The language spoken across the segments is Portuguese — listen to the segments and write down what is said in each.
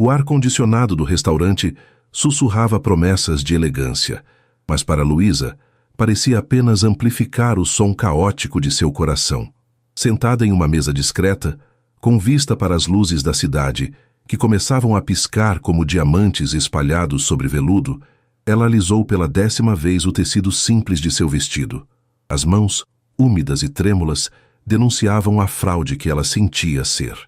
O ar-condicionado do restaurante sussurrava promessas de elegância, mas para Luísa parecia apenas amplificar o som caótico de seu coração. Sentada em uma mesa discreta, com vista para as luzes da cidade, que começavam a piscar como diamantes espalhados sobre veludo, ela alisou pela 10ª vez o tecido simples de seu vestido. As mãos, úmidas e trêmulas, denunciavam a fraude que ela sentia ser.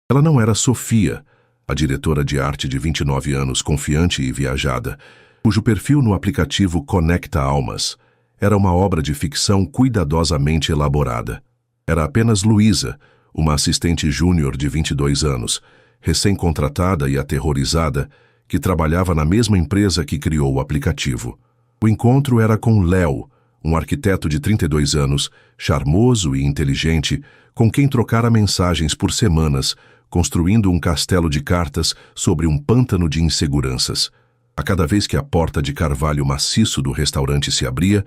Ela não era Sofia, a diretora de arte de 29 anos, confiante e viajada, cujo perfil no aplicativo Conecta Almas era uma obra de ficção cuidadosamente elaborada. Era apenas Luísa, uma assistente júnior de 22 anos, recém-contratada e aterrorizada, que trabalhava na mesma empresa que criou o aplicativo. O encontro era com Léo, um arquiteto de 32 anos, charmoso e inteligente, com quem trocara mensagens por semanas, construindo um castelo de cartas sobre um pântano de inseguranças. A cada vez que a porta de carvalho maciço do restaurante se abria,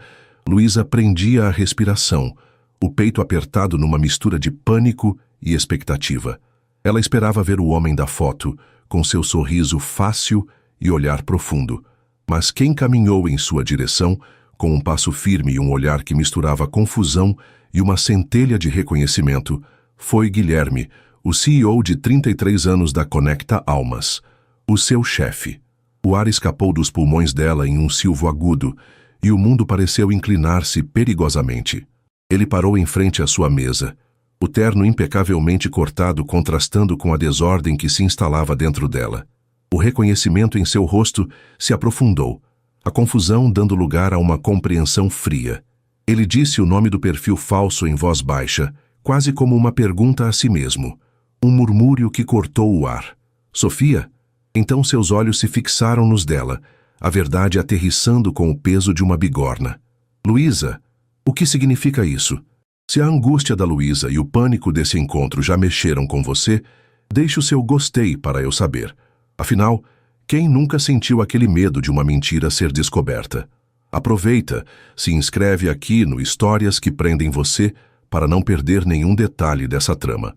Luísa prendia a respiração, o peito apertado numa mistura de pânico e expectativa. Ela esperava ver o homem da foto, com seu sorriso fácil e olhar profundo. Mas quem caminhou em sua direção, com um passo firme e um olhar que misturava confusão e uma centelha de reconhecimento, foi Guilherme, o CEO de 33 anos da Conecta Almas, o seu chefe. O ar escapou dos pulmões dela em um silvo agudo, e o mundo pareceu inclinar-se perigosamente. Ele parou em frente à sua mesa, o terno impecavelmente cortado contrastando com a desordem que se instalava dentro dela. O reconhecimento em seu rosto se aprofundou, a confusão dando lugar a uma compreensão fria. Ele disse o nome do perfil falso em voz baixa, quase como uma pergunta a si mesmo. Um murmúrio que cortou o ar. Sofia? Então seus olhos se fixaram nos dela, a verdade aterrissando com o peso de uma bigorna. Luísa, o que significa isso? Se a angústia da Luísa e o pânico desse encontro já mexeram com você, deixe o seu gostei para eu saber. Afinal, quem nunca sentiu aquele medo de uma mentira ser descoberta? Aproveita, se inscreve aqui no Histórias que Prendem Você para não perder nenhum detalhe dessa trama.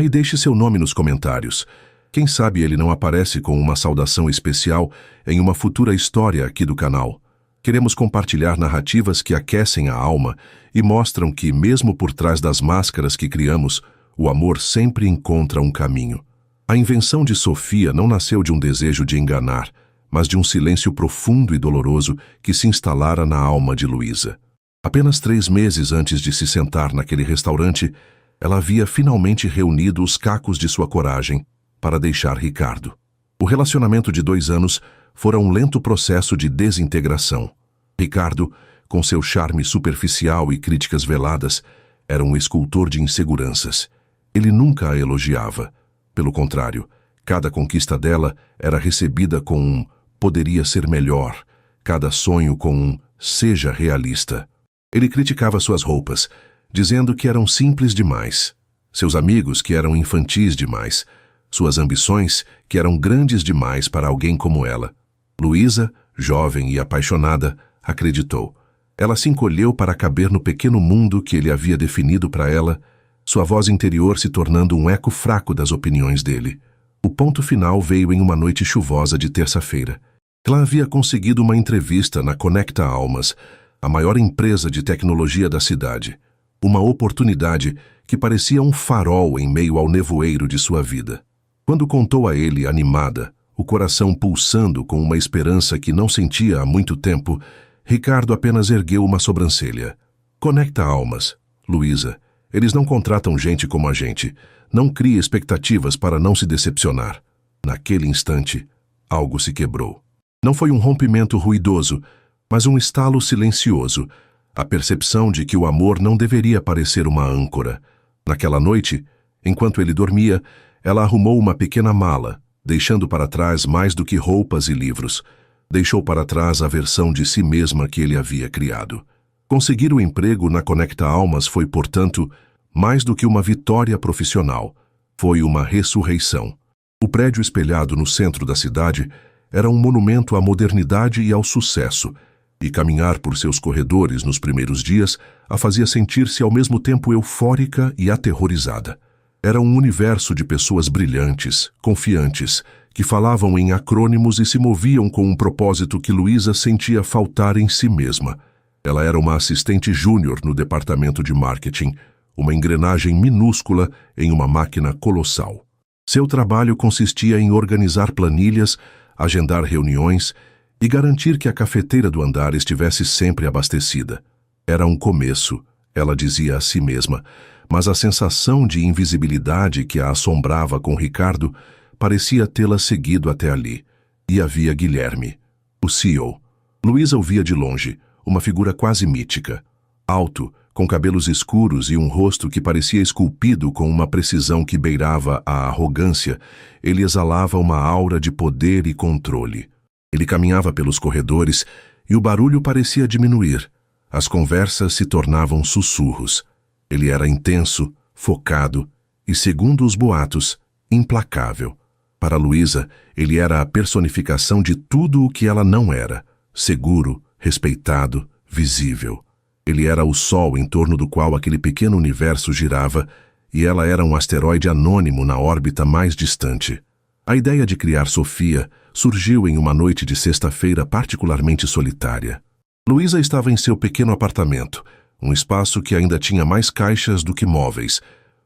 E deixe seu nome nos comentários. Quem sabe ele não aparece com uma saudação especial em uma futura história aqui do canal. Queremos compartilhar narrativas que aquecem a alma e mostram que, mesmo por trás das máscaras que criamos, o amor sempre encontra um caminho. A invenção de Sofia não nasceu de um desejo de enganar, mas de um silêncio profundo e doloroso que se instalara na alma de Luísa. Apenas 3 meses antes de se sentar naquele restaurante, ela havia finalmente reunido os cacos de sua coragem para deixar Ricardo. O relacionamento de 2 anos fora um lento processo de desintegração. Ricardo, com seu charme superficial e críticas veladas, era um escultor de inseguranças. Ele nunca a elogiava. Pelo contrário, cada conquista dela era recebida com um "poderia ser melhor", cada sonho com um "seja realista". Ele criticava suas roupas, dizendo que eram simples demais, seus amigos que eram infantis demais, suas ambições que eram grandes demais para alguém como ela. Luísa, jovem e apaixonada, acreditou. Ela se encolheu para caber no pequeno mundo que ele havia definido para ela, sua voz interior se tornando um eco fraco das opiniões dele. O ponto final veio em uma noite chuvosa de terça-feira. Ela havia conseguido uma entrevista na Conecta Almas, a maior empresa de tecnologia da cidade. Uma oportunidade que parecia um farol em meio ao nevoeiro de sua vida. Quando contou a ele, animada, o coração pulsando com uma esperança que não sentia há muito tempo, Ricardo apenas ergueu uma sobrancelha. Conecta Almas, Luísa. Eles não contratam gente como a gente. Não crie expectativas para não se decepcionar. Naquele instante, algo se quebrou. Não foi um rompimento ruidoso, mas um estalo silencioso, a percepção de que o amor não deveria parecer uma âncora. Naquela noite, enquanto ele dormia, ela arrumou uma pequena mala, deixando para trás mais do que roupas e livros. Deixou para trás a versão de si mesma que ele havia criado. Conseguir o emprego na Conecta Almas foi, portanto, mais do que uma vitória profissional. Foi uma ressurreição. O prédio espelhado no centro da cidade era um monumento à modernidade e ao sucesso, e caminhar por seus corredores nos primeiros dias a fazia sentir-se ao mesmo tempo eufórica e aterrorizada. Era um universo de pessoas brilhantes, confiantes, que falavam em acrônimos e se moviam com um propósito que Luísa sentia faltar em si mesma. Ela era uma assistente júnior no departamento de marketing, uma engrenagem minúscula em uma máquina colossal. Seu trabalho consistia em organizar planilhas, agendar reuniões e garantir que a cafeteira do andar estivesse sempre abastecida. Era um começo, ela dizia a si mesma, mas a sensação de invisibilidade que a assombrava com Ricardo parecia tê-la seguido até ali. E havia Guilherme, o CEO. Luísa o via de longe, uma figura quase mítica. Alto, com cabelos escuros e um rosto que parecia esculpido com uma precisão que beirava a arrogância, ele exalava uma aura de poder e controle. Ele caminhava pelos corredores e o barulho parecia diminuir. As conversas se tornavam sussurros. Ele era intenso, focado e, segundo os boatos, implacável. Para Luísa, ele era a personificação de tudo o que ela não era: seguro, respeitado, visível. Ele era o sol em torno do qual aquele pequeno universo girava, e ela era um asteroide anônimo na órbita mais distante. A ideia de criar Sofia surgiu em uma noite de sexta-feira particularmente solitária. Luísa estava em seu pequeno apartamento, um espaço que ainda tinha mais caixas do que móveis,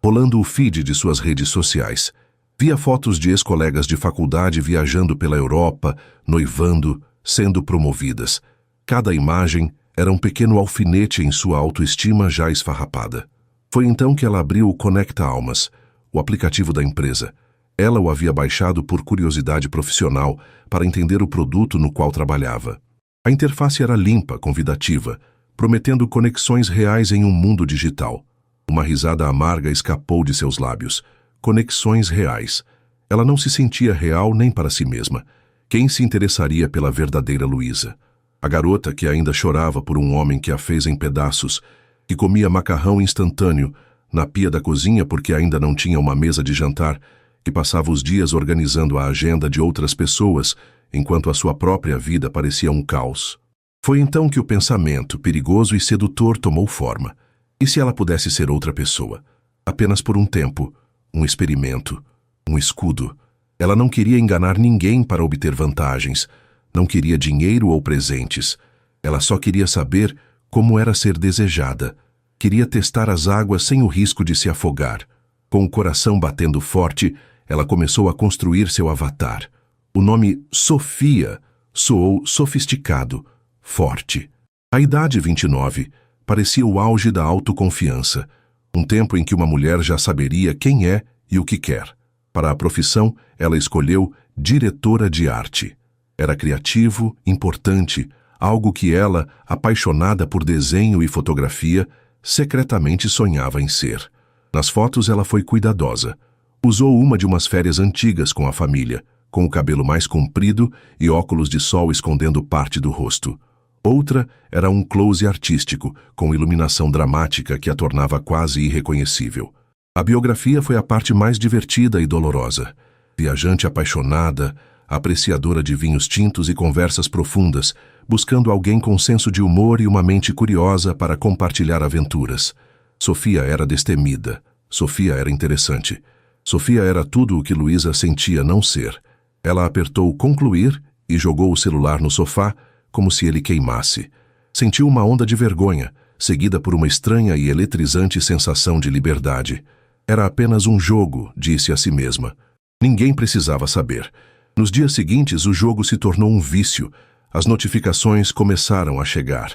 rolando o feed de suas redes sociais. Via fotos de ex-colegas de faculdade viajando pela Europa, noivando, sendo promovidas. Cada imagem era um pequeno alfinete em sua autoestima já esfarrapada. Foi então que ela abriu o Conecta Almas, o aplicativo da empresa. Ela o havia baixado por curiosidade profissional para entender o produto no qual trabalhava. A interface era limpa, convidativa, prometendo conexões reais em um mundo digital. Uma risada amarga escapou de seus lábios. Conexões reais. Ela não se sentia real nem para si mesma. Quem se interessaria pela verdadeira Luísa? A garota que ainda chorava por um homem que a fez em pedaços, que comia macarrão instantâneo na pia da cozinha porque ainda não tinha uma mesa de jantar, que passava os dias organizando a agenda de outras pessoas, enquanto a sua própria vida parecia um caos. Foi então que o pensamento, perigoso e sedutor, tomou forma. E se ela pudesse ser outra pessoa? Apenas por um tempo, um experimento, um escudo. Ela não queria enganar ninguém para obter vantagens, não queria dinheiro ou presentes. Ela só queria saber como era ser desejada. Queria testar as águas sem o risco de se afogar. Com o coração batendo forte, ela começou a construir seu avatar. O nome Sofia soou sofisticado, forte. A idade 29 parecia o auge da autoconfiança, um tempo em que uma mulher já saberia quem é e o que quer. Para a profissão, ela escolheu diretora de arte. Era criativo, importante, algo que ela, apaixonada por desenho e fotografia, secretamente sonhava em ser. Nas fotos ela foi cuidadosa. Usou uma de umas férias antigas com a família, com o cabelo mais comprido e óculos de sol escondendo parte do rosto. Outra era um close artístico, com iluminação dramática que a tornava quase irreconhecível. A biografia foi a parte mais divertida e dolorosa. Viajante apaixonada, apreciadora de vinhos tintos e conversas profundas, buscando alguém com senso de humor e uma mente curiosa para compartilhar aventuras. Sofia era destemida. Sofia era interessante. Sofia era tudo o que Luísa sentia não ser. Ela apertou concluir e jogou o celular no sofá, como se ele queimasse. Sentiu uma onda de vergonha, seguida por uma estranha e eletrizante sensação de liberdade. Era apenas um jogo, disse a si mesma. Ninguém precisava saber. Nos dias seguintes, o jogo se tornou um vício. As notificações começaram a chegar.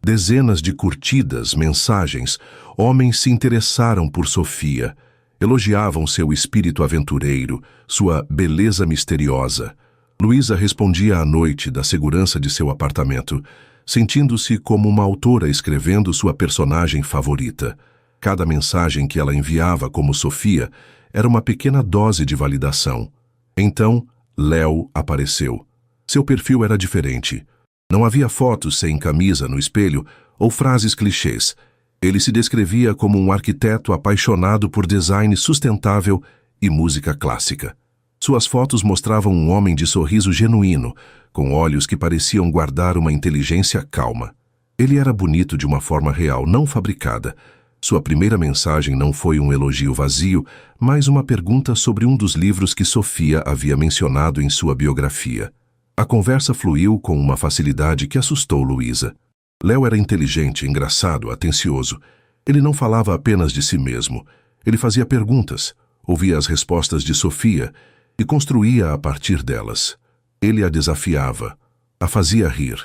Dezenas de curtidas, mensagens. Homens se interessaram por Sofia. Elogiavam seu espírito aventureiro, sua beleza misteriosa. Luísa respondia à noite da segurança de seu apartamento, sentindo-se como uma autora escrevendo sua personagem favorita. Cada mensagem que ela enviava como Sofia era uma pequena dose de validação. Então, Léo apareceu. Seu perfil era diferente. Não havia fotos sem camisa no espelho ou frases clichês. Ele se descrevia como um arquiteto apaixonado por design sustentável e música clássica. Suas fotos mostravam um homem de sorriso genuíno, com olhos que pareciam guardar uma inteligência calma. Ele era bonito de uma forma real, não fabricada, Sua primeira mensagem não foi um elogio vazio, mas uma pergunta sobre um dos livros que Sofia havia mencionado em sua biografia. A conversa fluiu com uma facilidade que assustou Luísa. Léo era inteligente, engraçado, atencioso. Ele não falava apenas de si mesmo. Ele fazia perguntas, ouvia as respostas de Sofia e construía a partir delas. Ele a desafiava, a fazia rir.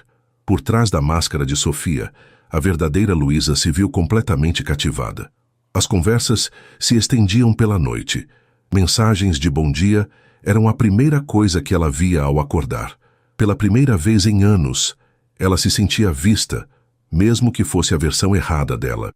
Por trás da máscara de Sofia, a verdadeira Luísa se viu completamente cativada. As conversas se estendiam pela noite. Mensagens de bom dia eram a primeira coisa que ela via ao acordar. Pela primeira vez em anos, ela se sentia vista, mesmo que fosse a versão errada dela.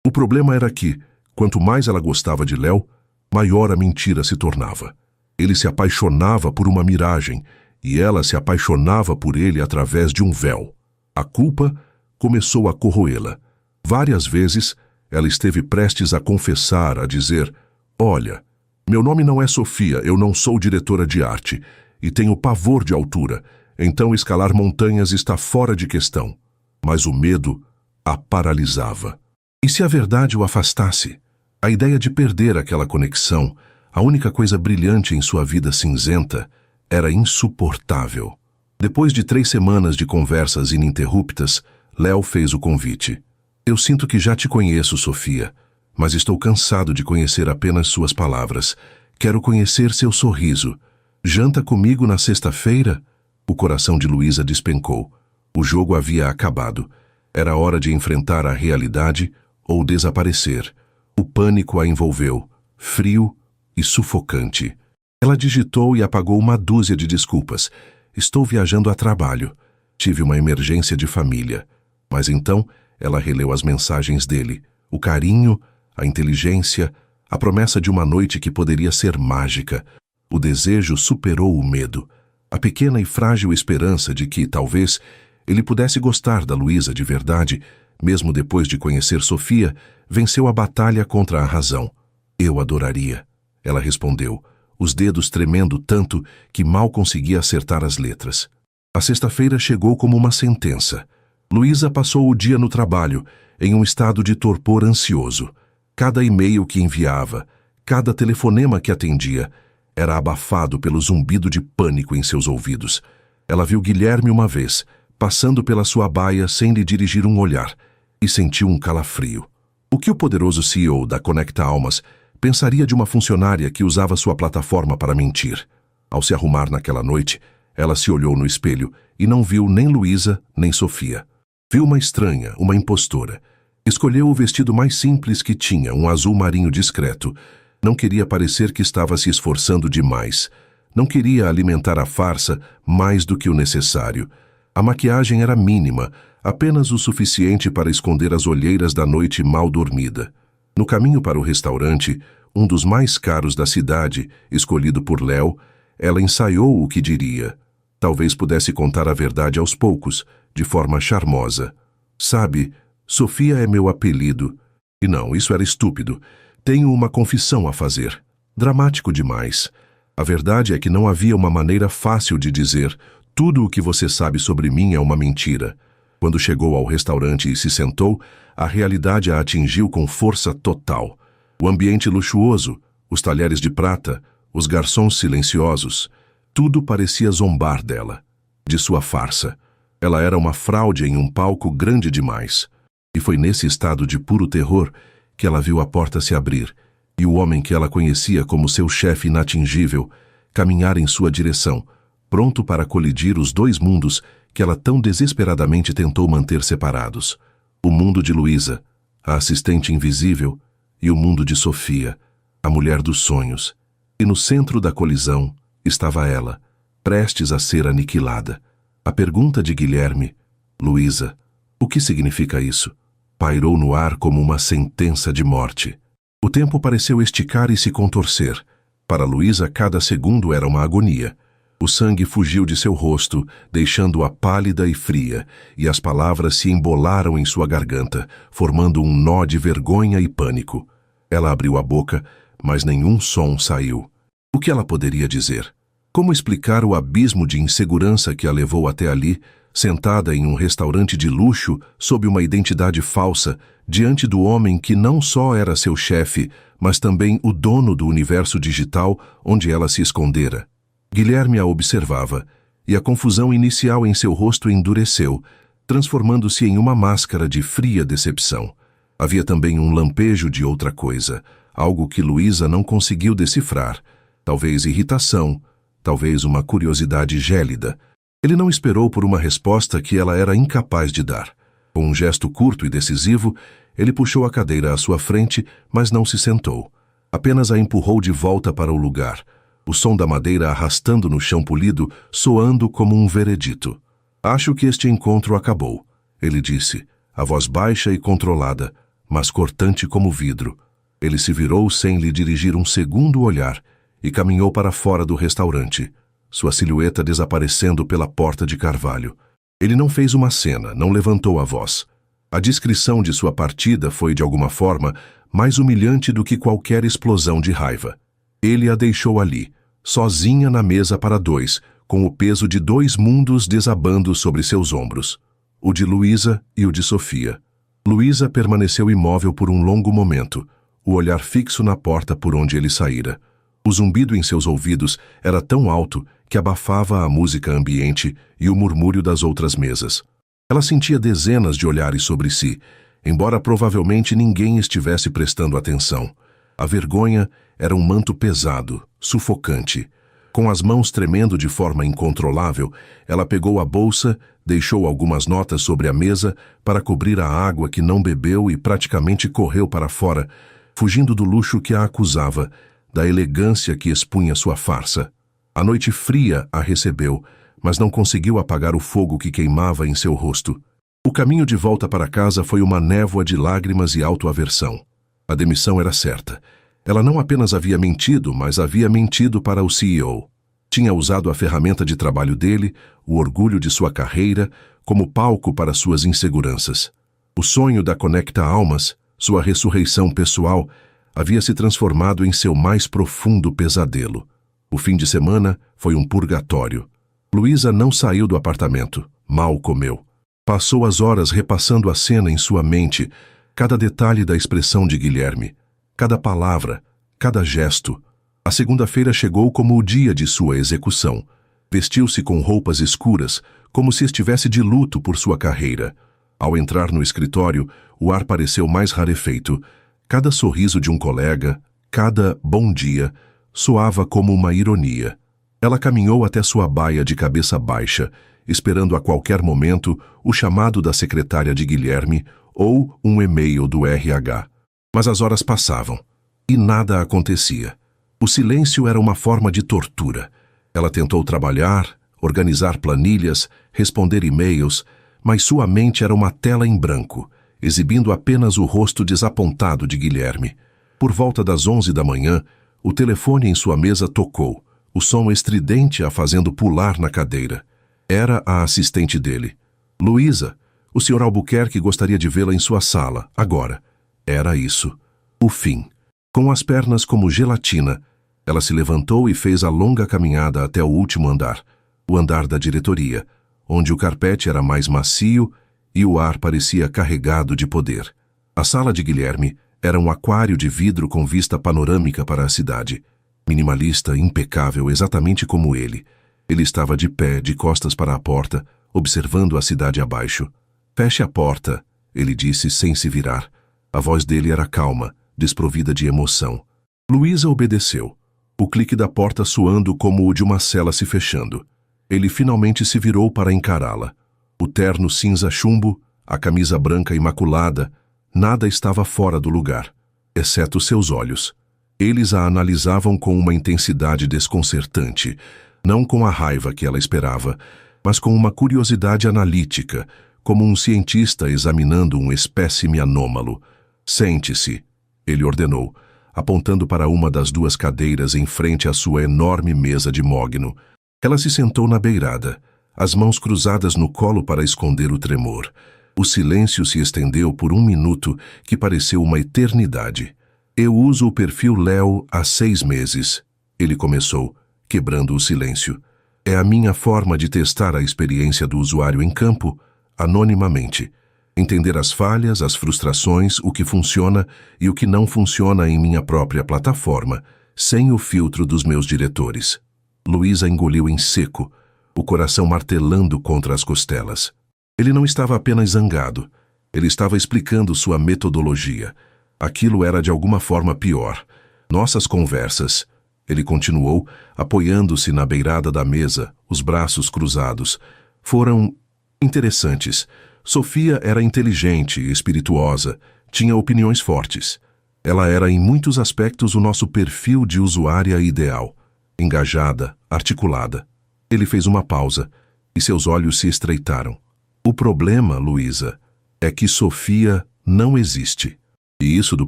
O problema era que, quanto mais ela gostava de Léo, maior a mentira se tornava. Ele se apaixonava por uma miragem, e ela se apaixonava por ele através de um véu. A culpa começou a corroê-la. Várias vezes, ela esteve prestes a confessar, a dizer: "Olha, meu nome não é Sofia, eu não sou diretora de arte, e tenho pavor de altura, então escalar montanhas está fora de questão." Mas o medo a paralisava. E se a verdade o afastasse? A ideia de perder aquela conexão, a única coisa brilhante em sua vida cinzenta, era insuportável. Depois de 3 semanas de conversas ininterruptas, Léo fez o convite. "Eu sinto que já te conheço, Sofia, mas estou cansado de conhecer apenas suas palavras. Quero conhecer seu sorriso. Janta comigo na sexta-feira?" O coração de Luísa despencou. O jogo havia acabado. Era hora de enfrentar a realidade ou desaparecer. O pânico a envolveu, frio e sufocante. Ela digitou e apagou uma dúzia de desculpas. "Estou viajando a trabalho. Tive uma emergência de família." Mas então ela releu as mensagens dele. O carinho, a inteligência, a promessa de uma noite que poderia ser mágica. O desejo superou o medo. A pequena e frágil esperança de que, talvez, ele pudesse gostar da Luísa de verdade, mesmo depois de conhecer Sofia, venceu a batalha contra a razão. "Eu adoraria," ela respondeu, os dedos tremendo tanto que mal conseguia acertar as letras. A sexta-feira chegou como uma sentença. Luísa passou o dia no trabalho, em um estado de torpor ansioso. Cada e-mail que enviava, cada telefonema que atendia, era abafado pelo zumbido de pânico em seus ouvidos. Ela viu Guilherme uma vez, passando pela sua baia sem lhe dirigir um olhar, e sentiu um calafrio. O que o poderoso CEO da Conecta Almas pensaria de uma funcionária que usava sua plataforma para mentir? Ao se arrumar naquela noite, ela se olhou no espelho e não viu nem Luísa nem Sofia. Viu uma estranha, uma impostora. Escolheu o vestido mais simples que tinha, um azul marinho discreto. Não queria parecer que estava se esforçando demais. Não queria alimentar a farsa mais do que o necessário. A maquiagem era mínima, apenas o suficiente para esconder as olheiras da noite mal dormida. No caminho para o restaurante, um dos mais caros da cidade, escolhido por Léo, ela ensaiou o que diria. Talvez pudesse contar a verdade aos poucos, de forma charmosa. "Sabe, Sofia é meu apelido." E não, isso era estúpido. "Tenho uma confissão a fazer." Dramático demais. A verdade é que não havia uma maneira fácil de dizer: "Tudo o que você sabe sobre mim é uma mentira." Quando chegou ao restaurante e se sentou, a realidade a atingiu com força total. O ambiente luxuoso, os talheres de prata, os garçons silenciosos, tudo parecia zombar dela, de sua farsa. Ela era uma fraude em um palco grande demais. E foi nesse estado de puro terror que ela viu a porta se abrir e o homem que ela conhecia como seu chefe inatingível caminhar em sua direção, pronto para colidir os 2 mundos que ela tão desesperadamente tentou manter separados. O mundo de Luísa, a assistente invisível, e o mundo de Sofia, a mulher dos sonhos. E no centro da colisão estava ela, prestes a ser aniquilada. A pergunta de Guilherme: "Luísa, o que significa isso?" pairou no ar como uma sentença de morte. O tempo pareceu esticar e se contorcer. Para Luísa, cada segundo era uma agonia. O sangue fugiu de seu rosto, deixando-a pálida e fria, e as palavras se embolaram em sua garganta, formando um nó de vergonha e pânico. Ela abriu a boca, mas nenhum som saiu. O que ela poderia dizer? Como explicar o abismo de insegurança que a levou até ali, sentada em um restaurante de luxo sob uma identidade falsa, diante do homem que não só era seu chefe, mas também o dono do universo digital onde ela se escondera. Guilherme a observava, e a confusão inicial em seu rosto endureceu, transformando-se em uma máscara de fria decepção. Havia também um lampejo de outra coisa, algo que Luísa não conseguiu decifrar. Talvez irritação, talvez uma curiosidade gélida. Ele não esperou por uma resposta que ela era incapaz de dar. Com um gesto curto e decisivo, ele puxou a cadeira à sua frente, mas não se sentou. Apenas a empurrou de volta para o lugar, o som da madeira arrastando no chão polido, soando como um veredito. Acho que este encontro acabou, ele disse, a voz baixa e controlada, mas cortante como vidro. Ele se virou sem lhe dirigir um segundo olhar e caminhou para fora do restaurante, sua silhueta desaparecendo pela porta de carvalho. Ele não fez uma cena, não levantou a voz. A descrição de sua partida foi, de alguma forma, mais humilhante do que qualquer explosão de raiva. Ele a deixou ali, sozinha na mesa para dois, com o peso de dois mundos desabando sobre seus ombros, o de Luísa e o de Sofia. Luísa permaneceu imóvel por um longo momento, o olhar fixo na porta por onde ele saíra. O zumbido em seus ouvidos era tão alto que abafava a música ambiente e o murmúrio das outras mesas. Ela sentia dezenas de olhares sobre si, embora provavelmente ninguém estivesse prestando atenção. A vergonha era um manto pesado, sufocante. Com as mãos tremendo de forma incontrolável, ela pegou a bolsa, deixou algumas notas sobre a mesa para cobrir a água que não bebeu e praticamente correu para fora, fugindo do luxo que a acusava, da elegância que expunha sua farsa. A noite fria a recebeu, mas não conseguiu apagar o fogo que queimava em seu rosto. O caminho de volta para casa foi uma névoa de lágrimas e autoaversão. A demissão era certa. Ela não apenas havia mentido, mas havia mentido para o CEO. Tinha usado a ferramenta de trabalho dele, o orgulho de sua carreira, como palco para suas inseguranças. O sonho da Conecta Almas, sua ressurreição pessoal, havia se transformado em seu mais profundo pesadelo. O fim de semana foi um purgatório. Luísa não saiu do apartamento, mal comeu. Passou as horas repassando a cena em sua mente, cada detalhe da expressão de Guilherme, cada palavra, cada gesto. A segunda-feira chegou como o dia de sua execução. Vestiu-se com roupas escuras, como se estivesse de luto por sua carreira. Ao entrar no escritório, o ar pareceu mais rarefeito. Cada sorriso de um colega, cada bom dia, soava como uma ironia. Ela caminhou até sua baia de cabeça baixa, esperando a qualquer momento o chamado da secretária de Guilherme ou um e-mail do RH. Mas as horas passavam, e nada acontecia. O silêncio era uma forma de tortura. Ela tentou trabalhar, organizar planilhas, responder e-mails, mas sua mente era uma tela em branco, exibindo apenas o rosto desapontado de Guilherme. Por volta das 11 da manhã, o telefone em sua mesa tocou, o som estridente a fazendo pular na cadeira. Era a assistente dele. Luísa, o Sr. Albuquerque gostaria de vê-la em sua sala, agora. Era isso. O fim. Com as pernas como gelatina, ela se levantou e fez a longa caminhada até o último andar, o andar da diretoria, onde o carpete era mais macio e o ar parecia carregado de poder. A sala de Guilherme era um aquário de vidro com vista panorâmica para a cidade. Minimalista, impecável, exatamente como ele. Ele estava de pé, de costas para a porta, observando a cidade abaixo. "Feche a porta", ele disse sem se virar. A voz dele era calma, desprovida de emoção. Luísa obedeceu, o clique da porta soando como o de uma cela se fechando. Ele finalmente se virou para encará-la. O terno cinza chumbo, a camisa branca imaculada, nada estava fora do lugar, exceto seus olhos. Eles a analisavam com uma intensidade desconcertante, não com a raiva que ela esperava, mas com uma curiosidade analítica, como um cientista examinando um espécime anômalo. "Sente-se", ele ordenou, apontando para uma das duas cadeiras em frente à sua enorme mesa de mogno. Ela se sentou na beirada, as mãos cruzadas no colo para esconder o tremor. O silêncio se estendeu por 1 minuto, que pareceu uma eternidade. "Eu uso o perfil Léo há 6 meses", ele começou, quebrando o silêncio. É a minha forma de testar a experiência do usuário em campo, anonimamente. Entender as falhas, as frustrações, o que funciona e o que não funciona em minha própria plataforma, sem o filtro dos meus diretores. Luísa engoliu em seco, o coração martelando contra as costelas. Ele não estava apenas zangado. Ele estava explicando sua metodologia. Aquilo era de alguma forma pior. Nossas conversas, ele continuou, apoiando-se na beirada da mesa, os braços cruzados, foram interessantes. Sofia era inteligente e espirituosa, tinha opiniões fortes. Ela era em muitos aspectos o nosso perfil de usuária ideal. Engajada, articulada. Ele fez uma pausa e seus olhos se estreitaram. O problema, Luísa, é que Sofia não existe. E isso, do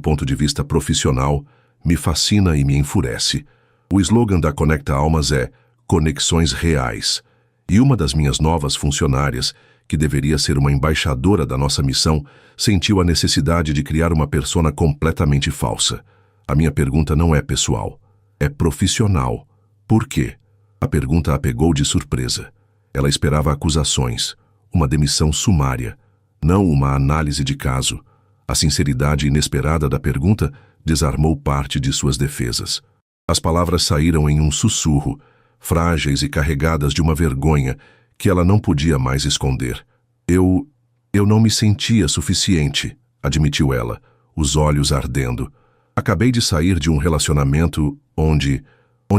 ponto de vista profissional, me fascina e me enfurece. O slogan da Conecta Almas é Conexões Reais. E uma das minhas novas funcionárias, que deveria ser uma embaixadora da nossa missão, sentiu a necessidade de criar uma persona completamente falsa. A minha pergunta não é pessoal, é profissional. Por quê? A pergunta a pegou de surpresa. Ela esperava acusações, uma demissão sumária, não uma análise de caso. A sinceridade inesperada da pergunta desarmou parte de suas defesas. As palavras saíram em um sussurro, frágeis e carregadas de uma vergonha que ela não podia mais esconder. Eu não me sentia suficiente, admitiu ela, os olhos ardendo. Acabei de sair de um relacionamento onde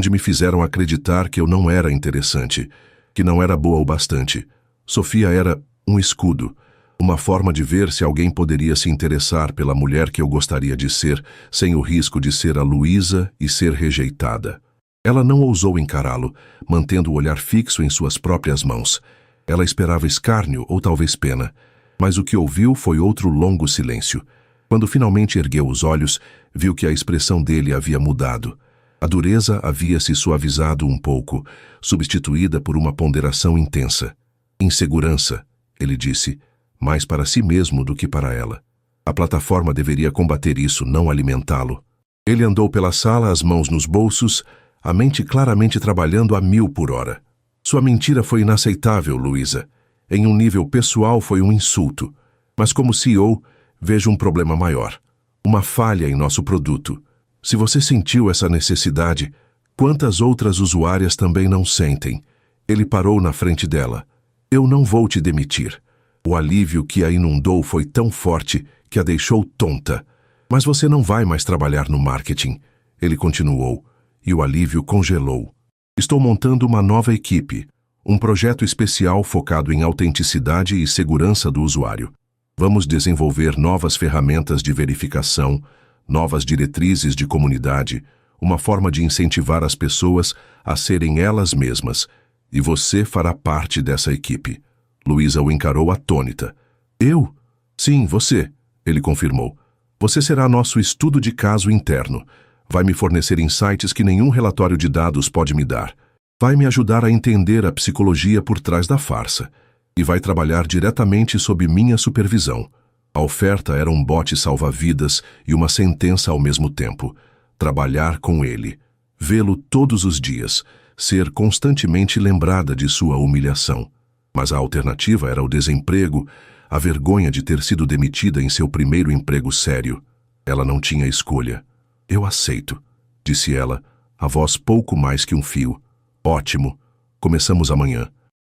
me fizeram acreditar que eu não era interessante, que não era boa o bastante. Sofia era um escudo, uma forma de ver se alguém poderia se interessar pela mulher que eu gostaria de ser, sem o risco de ser a Luísa e ser rejeitada. Ela não ousou encará-lo, mantendo o olhar fixo em suas próprias mãos. Ela esperava escárnio ou talvez pena, mas o que ouviu foi outro longo silêncio. Quando finalmente ergueu os olhos, viu que a expressão dele havia mudado. A dureza havia se suavizado um pouco, substituída por uma ponderação intensa. Insegurança, ele disse, mais para si mesmo do que para ela. A plataforma deveria combater isso, não alimentá-lo. Ele andou pela sala, as mãos nos bolsos, a mente claramente trabalhando a 1000 por hora. Sua mentira foi inaceitável, Luísa. Em um nível pessoal foi um insulto. Mas como CEO, vejo um problema maior. Uma falha em nosso produto. Se você sentiu essa necessidade, quantas outras usuárias também não sentem? Ele parou na frente dela. Eu não vou te demitir. O alívio que a inundou foi tão forte que a deixou tonta. Mas você não vai mais trabalhar no marketing. Ele continuou, e o alívio congelou. Estou montando uma nova equipe, um projeto especial focado em autenticidade e segurança do usuário. Vamos desenvolver novas ferramentas de verificação, novas diretrizes de comunidade, uma forma de incentivar as pessoas a serem elas mesmas, e você fará parte dessa equipe. Luísa o encarou atônita. Eu? Sim, você, ele confirmou. Você será nosso estudo de caso interno. Vai me fornecer insights que nenhum relatório de dados pode me dar. Vai me ajudar a entender a psicologia por trás da farsa. E vai trabalhar diretamente sob minha supervisão. A oferta era um bote salva-vidas e uma sentença ao mesmo tempo. Trabalhar com ele. Vê-lo todos os dias. Ser constantemente lembrada de sua humilhação. Mas a alternativa era o desemprego, a vergonha de ter sido demitida em seu primeiro emprego sério. Ela não tinha escolha. Eu aceito, disse ela, a voz pouco mais que um fio. Ótimo. Começamos amanhã.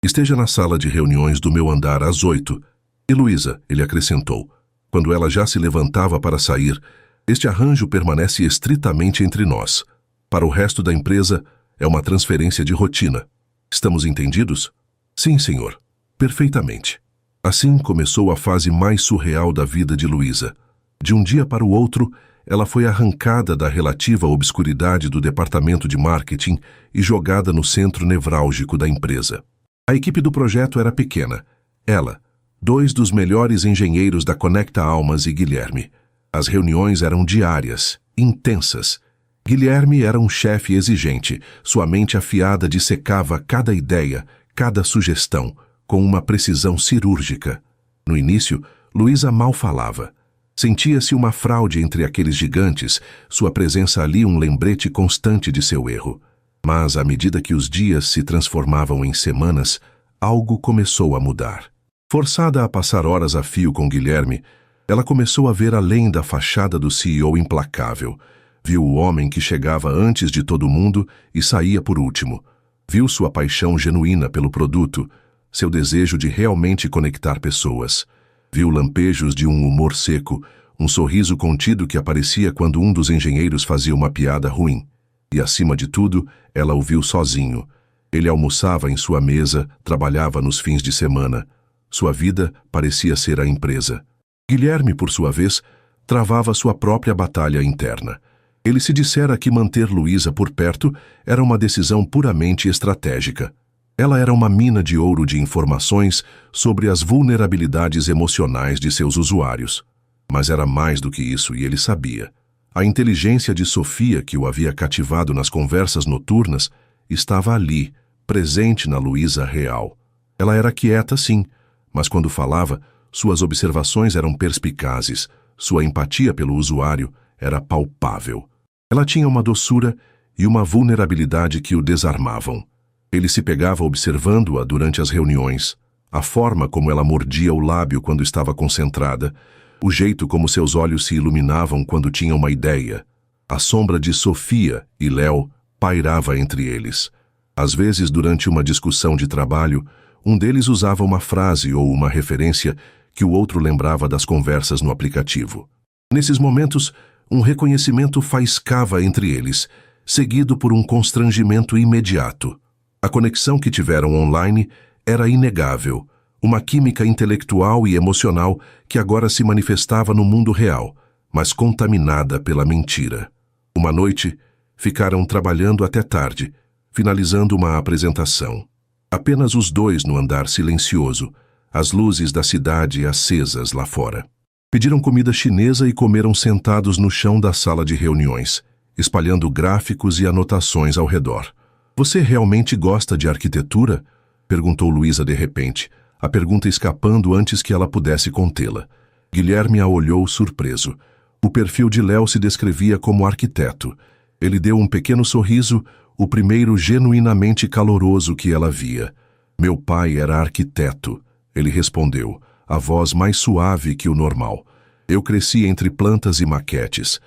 Esteja na sala de reuniões do meu andar às 8. E Luísa, ele acrescentou, quando ela já se levantava para sair, este arranjo permanece estritamente entre nós. Para o resto da empresa, é uma transferência de rotina. Estamos entendidos? Sim, senhor. Perfeitamente. Assim começou a fase mais surreal da vida de Luísa. De um dia para o outro, ela foi arrancada da relativa obscuridade do departamento de marketing e jogada no centro nevrálgico da empresa. A equipe do projeto era pequena. Ela, 2 dos melhores engenheiros da Conecta Almas e Guilherme. As reuniões eram diárias, intensas. Guilherme era um chefe exigente, sua mente afiada dissecava cada ideia, cada sugestão, com uma precisão cirúrgica. No início, Luísa mal falava. Sentia-se uma fraude entre aqueles gigantes, sua presença ali um lembrete constante de seu erro. Mas, à medida que os dias se transformavam em semanas, algo começou a mudar. Forçada a passar horas a fio com Guilherme, ela começou a ver além da fachada do CEO implacável. Viu o homem que chegava antes de todo mundo e saía por último. Viu sua paixão genuína pelo produto, seu desejo de realmente conectar pessoas. Viu lampejos de um humor seco, um sorriso contido que aparecia quando um dos engenheiros fazia uma piada ruim. E, acima de tudo, ela o viu sozinho. Ele almoçava em sua mesa, trabalhava nos fins de semana. Sua vida parecia ser a empresa. Guilherme, por sua vez, travava sua própria batalha interna. Ele se dissera que manter Luísa por perto era uma decisão puramente estratégica. Ela era uma mina de ouro de informações sobre as vulnerabilidades emocionais de seus usuários. Mas era mais do que isso e ele sabia. A inteligência de Sofia, que o havia cativado nas conversas noturnas, estava ali, presente na Luísa real. Ela era quieta, sim, mas quando falava, suas observações eram perspicazes, sua empatia pelo usuário era palpável. Ela tinha uma doçura e uma vulnerabilidade que o desarmavam. Ele se pegava observando-a durante as reuniões, a forma como ela mordia o lábio quando estava concentrada, o jeito como seus olhos se iluminavam quando tinha uma ideia. A sombra de Sofia e Léo pairava entre eles. Às vezes, durante uma discussão de trabalho, um deles usava uma frase ou uma referência que o outro lembrava das conversas no aplicativo. Nesses momentos, um reconhecimento faiscava entre eles, seguido por um constrangimento imediato. A conexão que tiveram online era inegável, uma química intelectual e emocional que agora se manifestava no mundo real, mas contaminada pela mentira. Uma noite, ficaram trabalhando até tarde, finalizando uma apresentação. Apenas os dois no andar silencioso, as luzes da cidade acesas lá fora. Pediram comida chinesa e comeram sentados no chão da sala de reuniões, espalhando gráficos e anotações ao redor. "Você realmente gosta de arquitetura?" perguntou Luísa de repente, a pergunta escapando antes que ela pudesse contê-la. Guilherme a olhou surpreso. O perfil de Léo se descrevia como arquiteto. Ele deu um pequeno sorriso, o primeiro genuinamente caloroso que ela via. "Meu pai era arquiteto", ele respondeu, a voz mais suave que o normal. "Eu cresci entre plantas e maquetes.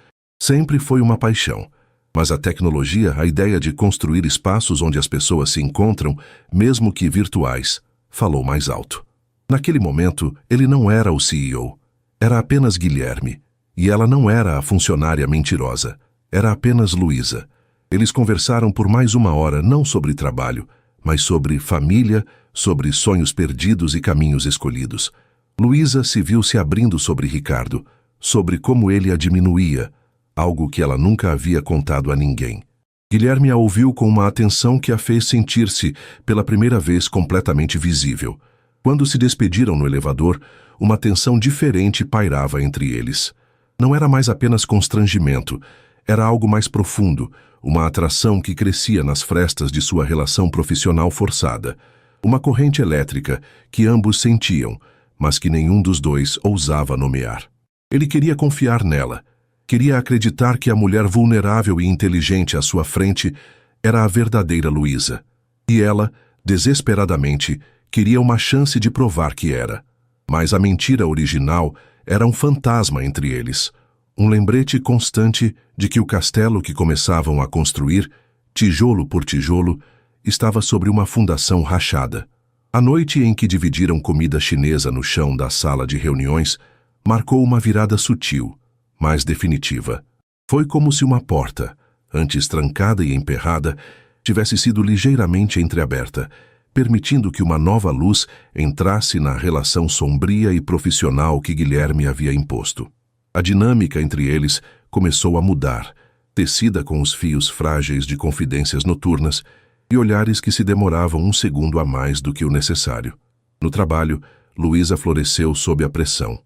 Sempre foi uma paixão. Mas a tecnologia, a ideia de construir espaços onde as pessoas se encontram, mesmo que virtuais, falou mais alto." Naquele momento, ele não era o CEO. Era apenas Guilherme. E ela não era a funcionária mentirosa. Era apenas Luísa. Eles conversaram por mais uma hora, não sobre trabalho, mas sobre família, sobre sonhos perdidos e caminhos escolhidos. Luísa se viu se abrindo sobre Ricardo, sobre como ele a diminuía, algo que ela nunca havia contado a ninguém. Guilherme a ouviu com uma atenção que a fez sentir-se, pela primeira vez, completamente visível. Quando se despediram no elevador, uma tensão diferente pairava entre eles. Não era mais apenas constrangimento, era algo mais profundo, uma atração que crescia nas frestas de sua relação profissional forçada. Uma corrente elétrica que ambos sentiam, mas que nenhum dos dois ousava nomear. Ele queria confiar nela. Queria acreditar que a mulher vulnerável e inteligente à sua frente era a verdadeira Luísa. E ela, desesperadamente, queria uma chance de provar que era. Mas a mentira original era um fantasma entre eles. Um lembrete constante de que o castelo que começavam a construir, tijolo por tijolo, estava sobre uma fundação rachada. A noite em que dividiram comida chinesa no chão da sala de reuniões marcou uma virada sutil, mas definitiva. Foi como se uma porta, antes trancada e emperrada, tivesse sido ligeiramente entreaberta, permitindo que uma nova luz entrasse na relação sombria e profissional que Guilherme havia imposto. A dinâmica entre eles começou a mudar, tecida com os fios frágeis de confidências noturnas e olhares que se demoravam um segundo a mais do que o necessário. No trabalho, Luísa floresceu sob a pressão.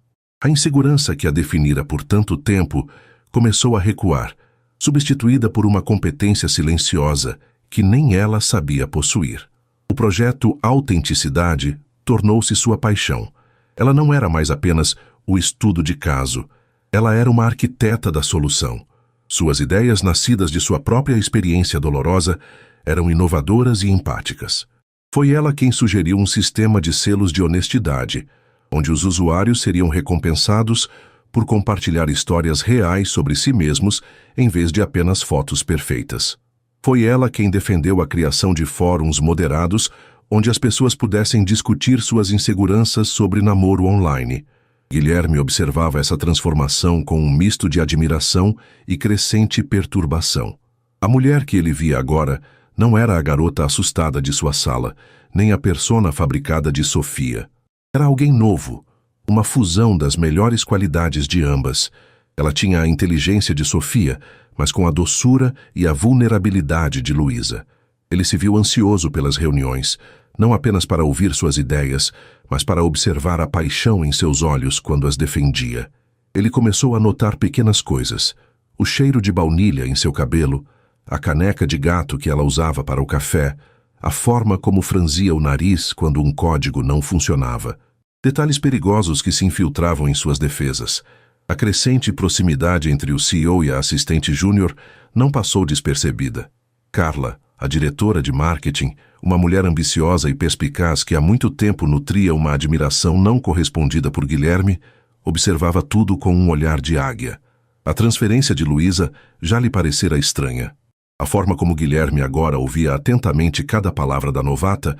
A insegurança que a definira por tanto tempo começou a recuar, substituída por uma competência silenciosa que nem ela sabia possuir. O projeto Autenticidade tornou-se sua paixão. Ela não era mais apenas o estudo de caso. Ela era uma arquiteta da solução. Suas ideias, nascidas de sua própria experiência dolorosa, eram inovadoras e empáticas. Foi ela quem sugeriu um sistema de selos de honestidade, onde os usuários seriam recompensados por compartilhar histórias reais sobre si mesmos em vez de apenas fotos perfeitas. Foi ela quem defendeu a criação de fóruns moderados onde as pessoas pudessem discutir suas inseguranças sobre namoro online. Guilherme observava essa transformação com um misto de admiração e crescente perturbação. A mulher que ele via agora não era a garota assustada de sua sala, nem a persona fabricada de Sofia. Era alguém novo, uma fusão das melhores qualidades de ambas. Ela tinha a inteligência de Sofia, mas com a doçura e a vulnerabilidade de Luísa. Ele se viu ansioso pelas reuniões, não apenas para ouvir suas ideias, mas para observar a paixão em seus olhos quando as defendia. Ele começou a notar pequenas coisas: o cheiro de baunilha em seu cabelo, a caneca de gato que ela usava para o café, a forma como franzia o nariz quando um código não funcionava. Detalhes perigosos que se infiltravam em suas defesas. A crescente proximidade entre o CEO e a assistente júnior não passou despercebida. Carla, a diretora de marketing, uma mulher ambiciosa e perspicaz que há muito tempo nutria uma admiração não correspondida por Guilherme, observava tudo com um olhar de águia. A transferência de Luísa já lhe parecera estranha. A forma como Guilherme agora ouvia atentamente cada palavra da novata,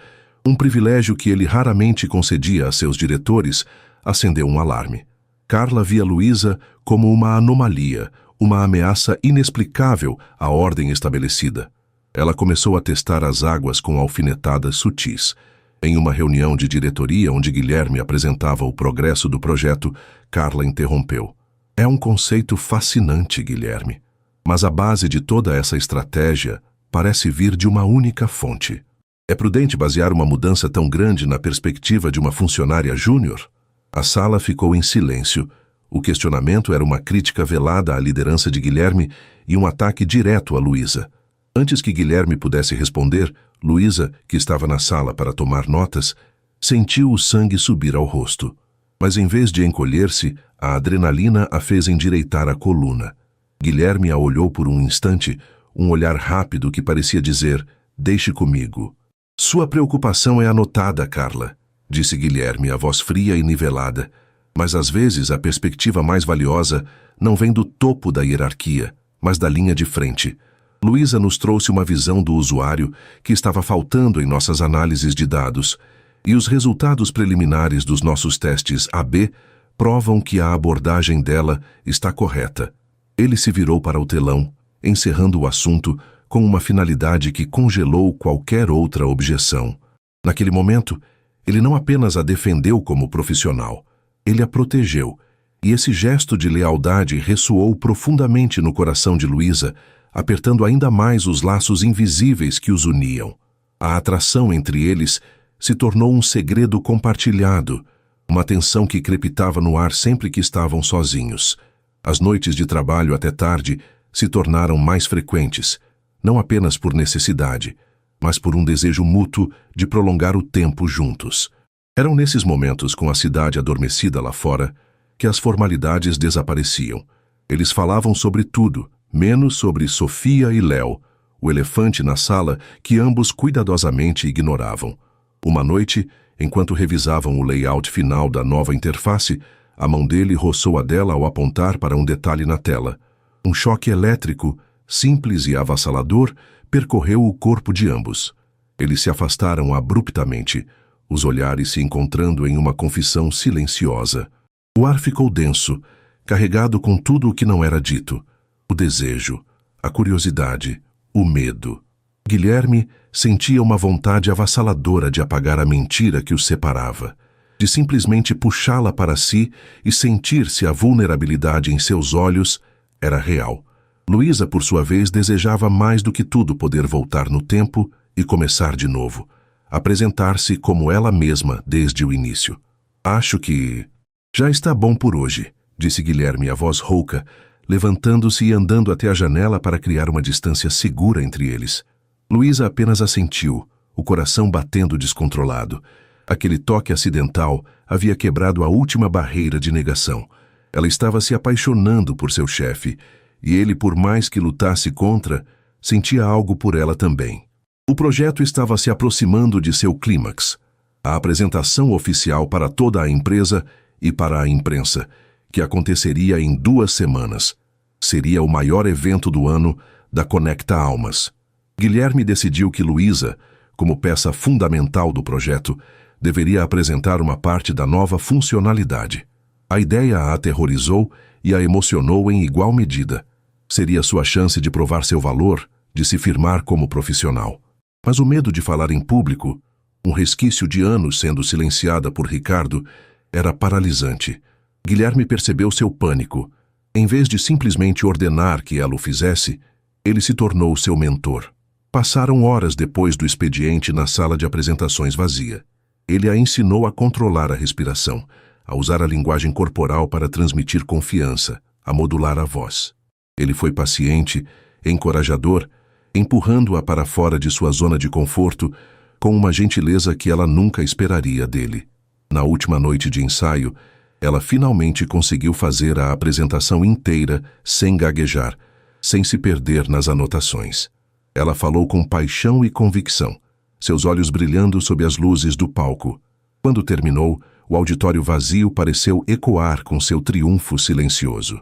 um privilégio que ele raramente concedia a seus diretores, acendeu um alarme. Carla via Luísa como uma anomalia, uma ameaça inexplicável à ordem estabelecida. Ela começou a testar as águas com alfinetadas sutis. Em uma reunião de diretoria onde Guilherme apresentava o progresso do projeto, Carla interrompeu. É um conceito fascinante, Guilherme. Mas a base de toda essa estratégia parece vir de uma única fonte. É prudente basear uma mudança tão grande na perspectiva de uma funcionária júnior? A sala ficou em silêncio. O questionamento era uma crítica velada à liderança de Guilherme e um ataque direto a Luísa. Antes que Guilherme pudesse responder, Luísa, que estava na sala para tomar notas, sentiu o sangue subir ao rosto. Mas em vez de encolher-se, a adrenalina a fez endireitar a coluna. Guilherme a olhou por um instante, um olhar rápido que parecia dizer: "Deixe comigo." "Sua preocupação é anotada, Carla", disse Guilherme, a voz fria e nivelada. "Mas às vezes a perspectiva mais valiosa não vem do topo da hierarquia, mas da linha de frente. Luísa nos trouxe uma visão do usuário que estava faltando em nossas análises de dados, e os resultados preliminares dos nossos testes AB provam que a abordagem dela está correta." Ele se virou para o telão, encerrando o assunto com uma finalidade que congelou qualquer outra objeção. Naquele momento, ele não apenas a defendeu como profissional, ele a protegeu, e esse gesto de lealdade ressoou profundamente no coração de Luísa, apertando ainda mais os laços invisíveis que os uniam. A atração entre eles se tornou um segredo compartilhado, uma tensão que crepitava no ar sempre que estavam sozinhos. As noites de trabalho até tarde se tornaram mais frequentes, não apenas por necessidade, mas por um desejo mútuo de prolongar o tempo juntos. Eram nesses momentos, com a cidade adormecida lá fora, que as formalidades desapareciam. Eles falavam sobre tudo, menos sobre Sofia e Léo, o elefante na sala que ambos cuidadosamente ignoravam. Uma noite, enquanto revisavam o layout final da nova interface, a mão dele roçou a dela ao apontar para um detalhe na tela. Um choque elétrico, simples e avassalador, percorreu o corpo de ambos. Eles se afastaram abruptamente, os olhares se encontrando em uma confissão silenciosa. O ar ficou denso, carregado com tudo o que não era dito. O desejo, a curiosidade, o medo. Guilherme sentia uma vontade avassaladora de apagar a mentira que os separava, de simplesmente puxá-la para si e sentir se a vulnerabilidade em seus olhos era real. Luísa, por sua vez, desejava mais do que tudo poder voltar no tempo e começar de novo, apresentar-se como ela mesma desde o início. "Acho que já está bom por hoje", disse Guilherme, a voz rouca, levantando-se e andando até a janela para criar uma distância segura entre eles. Luísa apenas assentiu, o coração batendo descontrolado. Aquele toque acidental havia quebrado a última barreira de negação. Ela estava se apaixonando por seu chefe, e ele, por mais que lutasse contra, sentia algo por ela também. O projeto estava se aproximando de seu clímax, a apresentação oficial para toda a empresa e para a imprensa, que aconteceria em 2 semanas. Seria o maior evento do ano da Conecta Almas. Guilherme decidiu que Luísa, como peça fundamental do projeto, deveria apresentar uma parte da nova funcionalidade. A ideia a aterrorizou e a emocionou em igual medida. Seria sua chance de provar seu valor, de se firmar como profissional. Mas o medo de falar em público, um resquício de anos sendo silenciada por Ricardo, era paralisante. Guilherme percebeu seu pânico. Em vez de simplesmente ordenar que ela o fizesse, ele se tornou seu mentor. Passaram horas depois do expediente na sala de apresentações vazia. Ele a ensinou a controlar a respiração, a usar a linguagem corporal para transmitir confiança, a modular a voz. Ele foi paciente, encorajador, empurrando-a para fora de sua zona de conforto com uma gentileza que ela nunca esperaria dele. Na última noite de ensaio, ela finalmente conseguiu fazer a apresentação inteira sem gaguejar, sem se perder nas anotações. Ela falou com paixão e convicção, seus olhos brilhando sob as luzes do palco. Quando terminou, o auditório vazio pareceu ecoar com seu triunfo silencioso.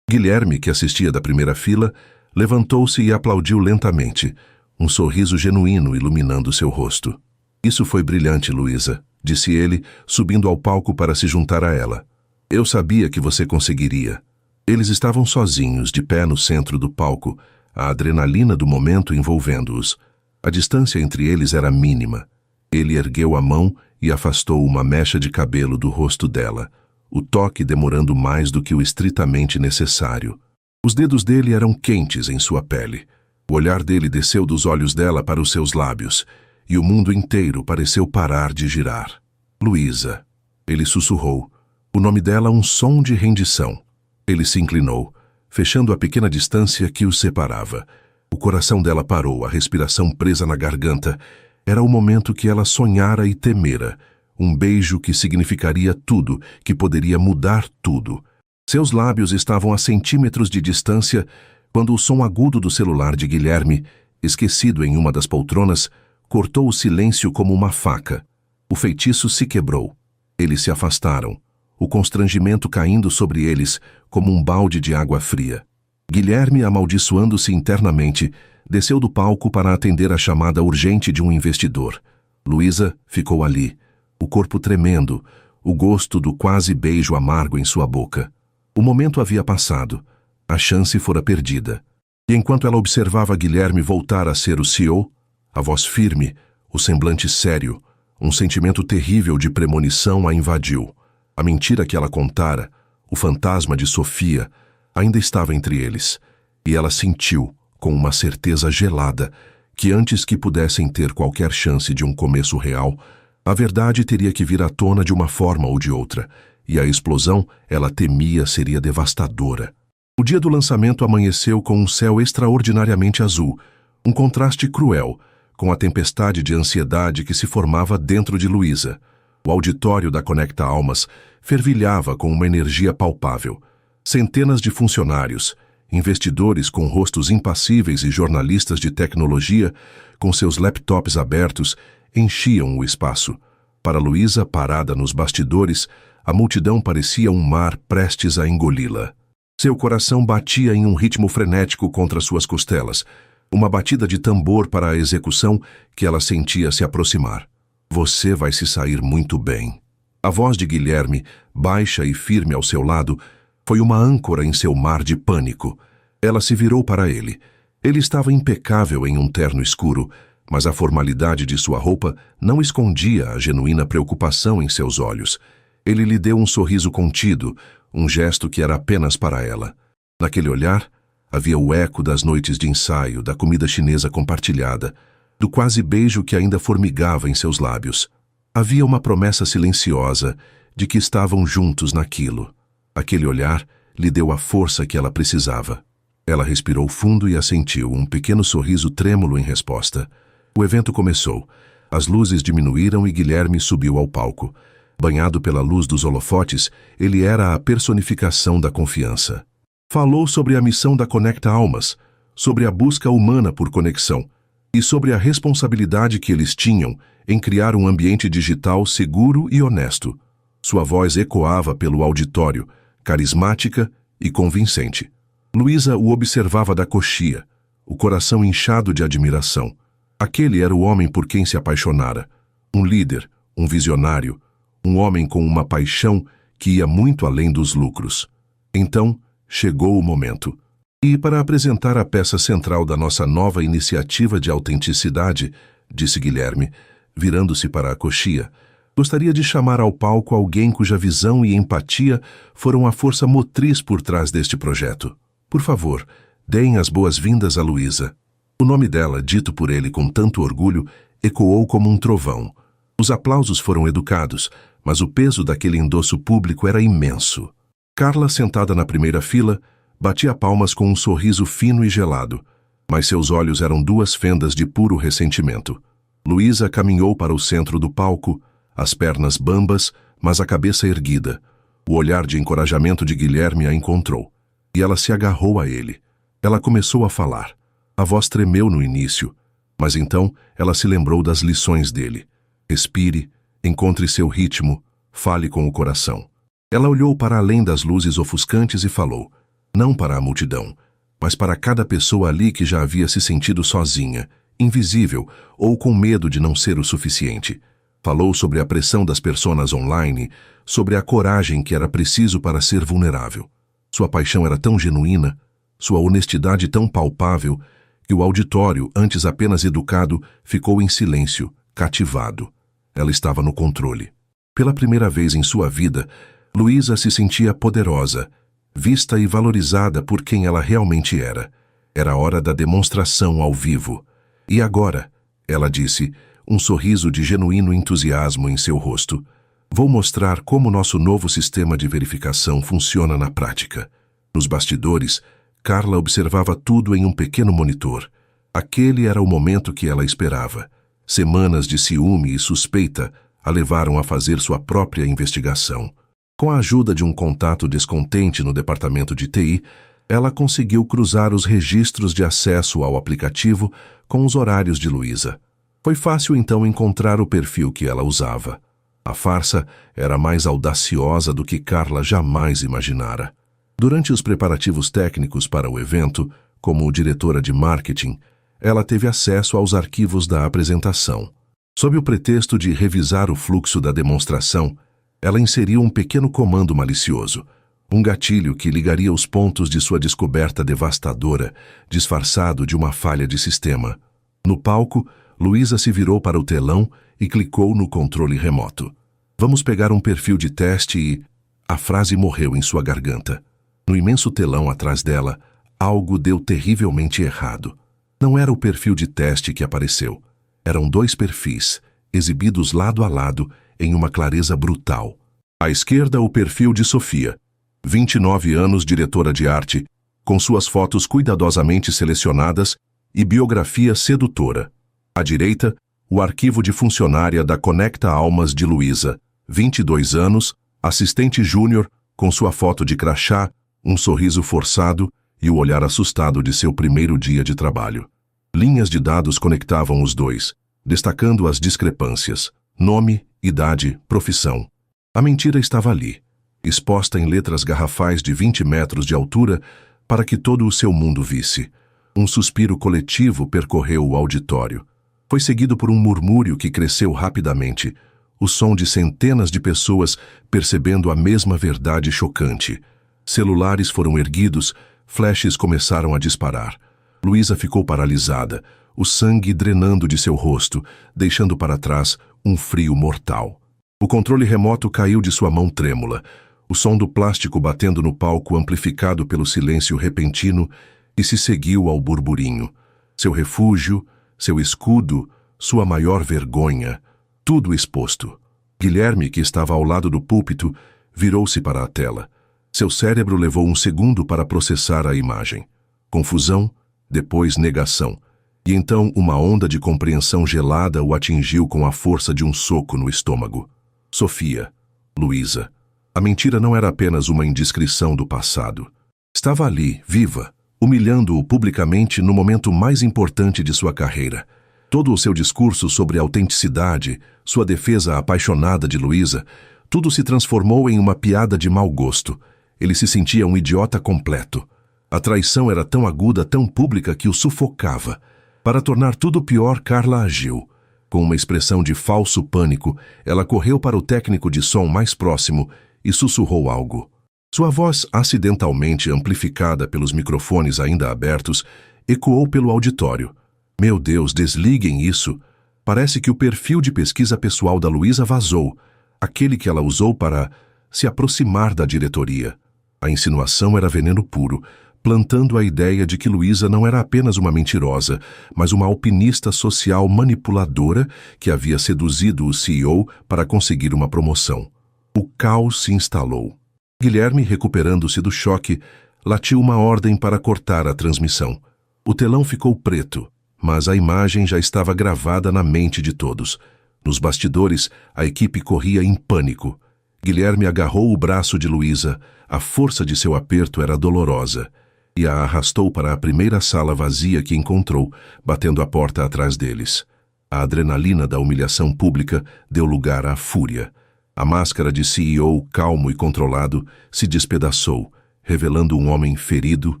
Guilherme, que assistia da primeira fila, levantou-se e aplaudiu lentamente, um sorriso genuíno iluminando seu rosto. "Isso foi brilhante, Luísa", disse ele, subindo ao palco para se juntar a ela. "Eu sabia que você conseguiria." Eles estavam sozinhos, de pé no centro do palco, a adrenalina do momento envolvendo-os. A distância entre eles era mínima. Ele ergueu a mão e afastou uma mecha de cabelo do rosto dela, o toque demorando mais do que o estritamente necessário. Os dedos dele eram quentes em sua pele. O olhar dele desceu dos olhos dela para os seus lábios, e o mundo inteiro pareceu parar de girar. "Luísa", ele sussurrou, o nome dela um som de rendição. Ele se inclinou, fechando a pequena distância que os separava. O coração dela parou, a respiração presa na garganta. Era o momento que ela sonhara e temera, um beijo que significaria tudo, que poderia mudar tudo. Seus lábios estavam a centímetros de distância quando o som agudo do celular de Guilherme, esquecido em uma das poltronas, cortou o silêncio como uma faca. O feitiço se quebrou. Eles se afastaram, o constrangimento caindo sobre eles como um balde de água fria. Guilherme, amaldiçoando-se internamente, desceu do palco para atender a chamada urgente de um investidor. Luísa ficou ali, o corpo tremendo, o gosto do quase beijo amargo em sua boca. O momento havia passado. A chance fora perdida. E enquanto ela observava Guilherme voltar a ser o CEO, a voz firme, o semblante sério, um sentimento terrível de premonição a invadiu. A mentira que ela contara, o fantasma de Sofia, ainda estava entre eles, e ela sentiu, com uma certeza gelada, que antes que pudessem ter qualquer chance de um começo real, a verdade teria que vir à tona de uma forma ou de outra, e a explosão, ela temia, seria devastadora. O dia do lançamento amanheceu com um céu extraordinariamente azul, um contraste cruel, com a tempestade de ansiedade que se formava dentro de Luísa. O auditório da Conecta Almas fervilhava com uma energia palpável. Centenas de funcionários, investidores com rostos impassíveis e jornalistas de tecnologia, com seus laptops abertos, enchiam o espaço. Para Luísa, parada nos bastidores, a multidão parecia um mar prestes a engoli-la. Seu coração batia em um ritmo frenético contra suas costelas, uma batida de tambor para a execução que ela sentia se aproximar. "Você vai se sair muito bem." A voz de Guilherme, baixa e firme ao seu lado, foi uma âncora em seu mar de pânico. Ela se virou para ele. Ele estava impecável em um terno escuro, mas a formalidade de sua roupa não escondia a genuína preocupação em seus olhos. Ele lhe deu um sorriso contido, um gesto que era apenas para ela. Naquele olhar, havia o eco das noites de ensaio, da comida chinesa compartilhada, do quase beijo que ainda formigava em seus lábios. Havia uma promessa silenciosa de que estavam juntos naquilo. Aquele olhar lhe deu a força que ela precisava. Ela respirou fundo e assentiu, um pequeno sorriso trêmulo em resposta. O evento começou. As luzes diminuíram e Guilherme subiu ao palco. Banhado pela luz dos holofotes, ele era a personificação da confiança. Falou sobre a missão da Conecta Almas, sobre a busca humana por conexão, e sobre a responsabilidade que eles tinham em criar um ambiente digital seguro e honesto. Sua voz ecoava pelo auditório, carismática e convincente. Luísa o observava da coxia, o coração inchado de admiração. Aquele era o homem por quem se apaixonara. Um líder, um visionário, um homem com uma paixão que ia muito além dos lucros. Então, chegou o momento. E para apresentar a peça central da nossa nova iniciativa de autenticidade, disse Guilherme, virando-se para a coxia, gostaria de chamar ao palco alguém cuja visão e empatia foram a força motriz por trás deste projeto. Por favor, deem as boas-vindas a Luísa. O nome dela, dito por ele com tanto orgulho, ecoou como um trovão. Os aplausos foram educados, mas o peso daquele endosso público era imenso. Carla, sentada na primeira fila, batia palmas com um sorriso fino e gelado, mas seus olhos eram duas fendas de puro ressentimento. Luísa caminhou para o centro do palco, as pernas bambas, mas a cabeça erguida. O olhar de encorajamento de Guilherme a encontrou, e ela se agarrou a ele. Ela começou a falar. A voz tremeu no início, mas então ela se lembrou das lições dele. Respire, encontre seu ritmo, fale com o coração. Ela olhou para além das luzes ofuscantes e falou, não para a multidão, mas para cada pessoa ali que já havia se sentido sozinha, invisível ou com medo de não ser o suficiente. Falou sobre a pressão das personas online, sobre a coragem que era preciso para ser vulnerável. Sua paixão era tão genuína, sua honestidade tão palpável, que o auditório, antes apenas educado, ficou em silêncio, cativado. Ela estava no controle. Pela primeira vez em sua vida, Luísa se sentia poderosa, vista e valorizada por quem ela realmente era. Era hora da demonstração ao vivo. E agora, ela disse, um sorriso de genuíno entusiasmo em seu rosto, vou mostrar como nosso novo sistema de verificação funciona na prática. Nos bastidores, Carla observava tudo em um pequeno monitor. Aquele era o momento que ela esperava. Semanas de ciúme e suspeita a levaram a fazer sua própria investigação. Com a ajuda de um contato descontente no departamento de TI, ela conseguiu cruzar os registros de acesso ao aplicativo com os horários de Luísa. Foi fácil então encontrar o perfil que ela usava. A farsa era mais audaciosa do que Carla jamais imaginara. Durante os preparativos técnicos para o evento, como diretora de marketing, ela teve acesso aos arquivos da apresentação. Sob o pretexto de revisar o fluxo da demonstração, ela inseriu um pequeno comando malicioso, um gatilho que ligaria os pontos de sua descoberta devastadora, disfarçado de uma falha de sistema. No palco, Luísa se virou para o telão e clicou no controle remoto. Vamos pegar um perfil de teste e... A frase morreu em sua garganta. No imenso telão atrás dela, algo deu terrivelmente errado. Não era o perfil de teste que apareceu. Eram dois perfis, exibidos lado a lado, em uma clareza brutal. À esquerda, o perfil de Sofia, 29 anos, diretora de arte, com suas fotos cuidadosamente selecionadas e biografia sedutora. À direita, o arquivo de funcionária da Conecta Almas de Luísa, 22 anos, assistente júnior, com sua foto de crachá, um sorriso forçado e o olhar assustado de seu primeiro dia de trabalho. Linhas de dados conectavam os dois, destacando as discrepâncias: nome, idade, profissão. A mentira estava ali, exposta em letras garrafais de 20 metros de altura para que todo o seu mundo visse. Um suspiro coletivo percorreu o auditório. Foi seguido por um murmúrio que cresceu rapidamente, o som de centenas de pessoas percebendo a mesma verdade chocante. Celulares foram erguidos, flashes começaram a disparar. Luísa ficou paralisada, o sangue drenando de seu rosto, deixando para trás um frio mortal. O controle remoto caiu de sua mão trêmula, o som do plástico batendo no palco amplificado pelo silêncio repentino e se seguiu ao burburinho. Seu refúgio, seu escudo, sua maior vergonha, tudo exposto. Guilherme, que estava ao lado do púlpito, virou-se para a tela. Seu cérebro levou um segundo para processar a imagem. Confusão, depois negação. E então uma onda de compreensão gelada o atingiu com a força de um soco no estômago. Sofia, Luísa. A mentira não era apenas uma indiscrição do passado. Estava ali, viva, humilhando-o publicamente no momento mais importante de sua carreira. Todo o seu discurso sobre autenticidade, sua defesa apaixonada de Luísa, tudo se transformou em uma piada de mau gosto. Ele se sentia um idiota completo. A traição era tão aguda, tão pública que o sufocava. Para tornar tudo pior, Carla agiu. Com uma expressão de falso pânico, ela correu para o técnico de som mais próximo e sussurrou algo. Sua voz, acidentalmente amplificada pelos microfones ainda abertos, ecoou pelo auditório. Meu Deus, desliguem isso! Parece que o perfil de pesquisa pessoal da Luísa vazou, aquele que ela usou para se aproximar da diretoria. A insinuação era veneno puro, plantando a ideia de que Luísa não era apenas uma mentirosa, mas uma alpinista social manipuladora que havia seduzido o CEO para conseguir uma promoção. O caos se instalou. Guilherme, recuperando-se do choque, latiu uma ordem para cortar a transmissão. O telão ficou preto, mas a imagem já estava gravada na mente de todos. Nos bastidores, a equipe corria em pânico. Guilherme agarrou o braço de Luísa, a força de seu aperto era dolorosa, e a arrastou para a primeira sala vazia que encontrou, batendo a porta atrás deles. A adrenalina da humilhação pública deu lugar à fúria. A máscara de CEO, calmo e controlado, se despedaçou, revelando um homem ferido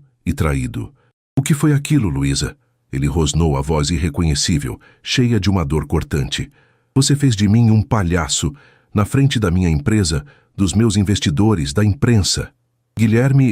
e traído. O que foi aquilo, Luísa? Ele rosnou a voz irreconhecível, cheia de uma dor cortante. Você fez de mim um palhaço, na frente da minha empresa, dos meus investidores, da imprensa. Guilherme,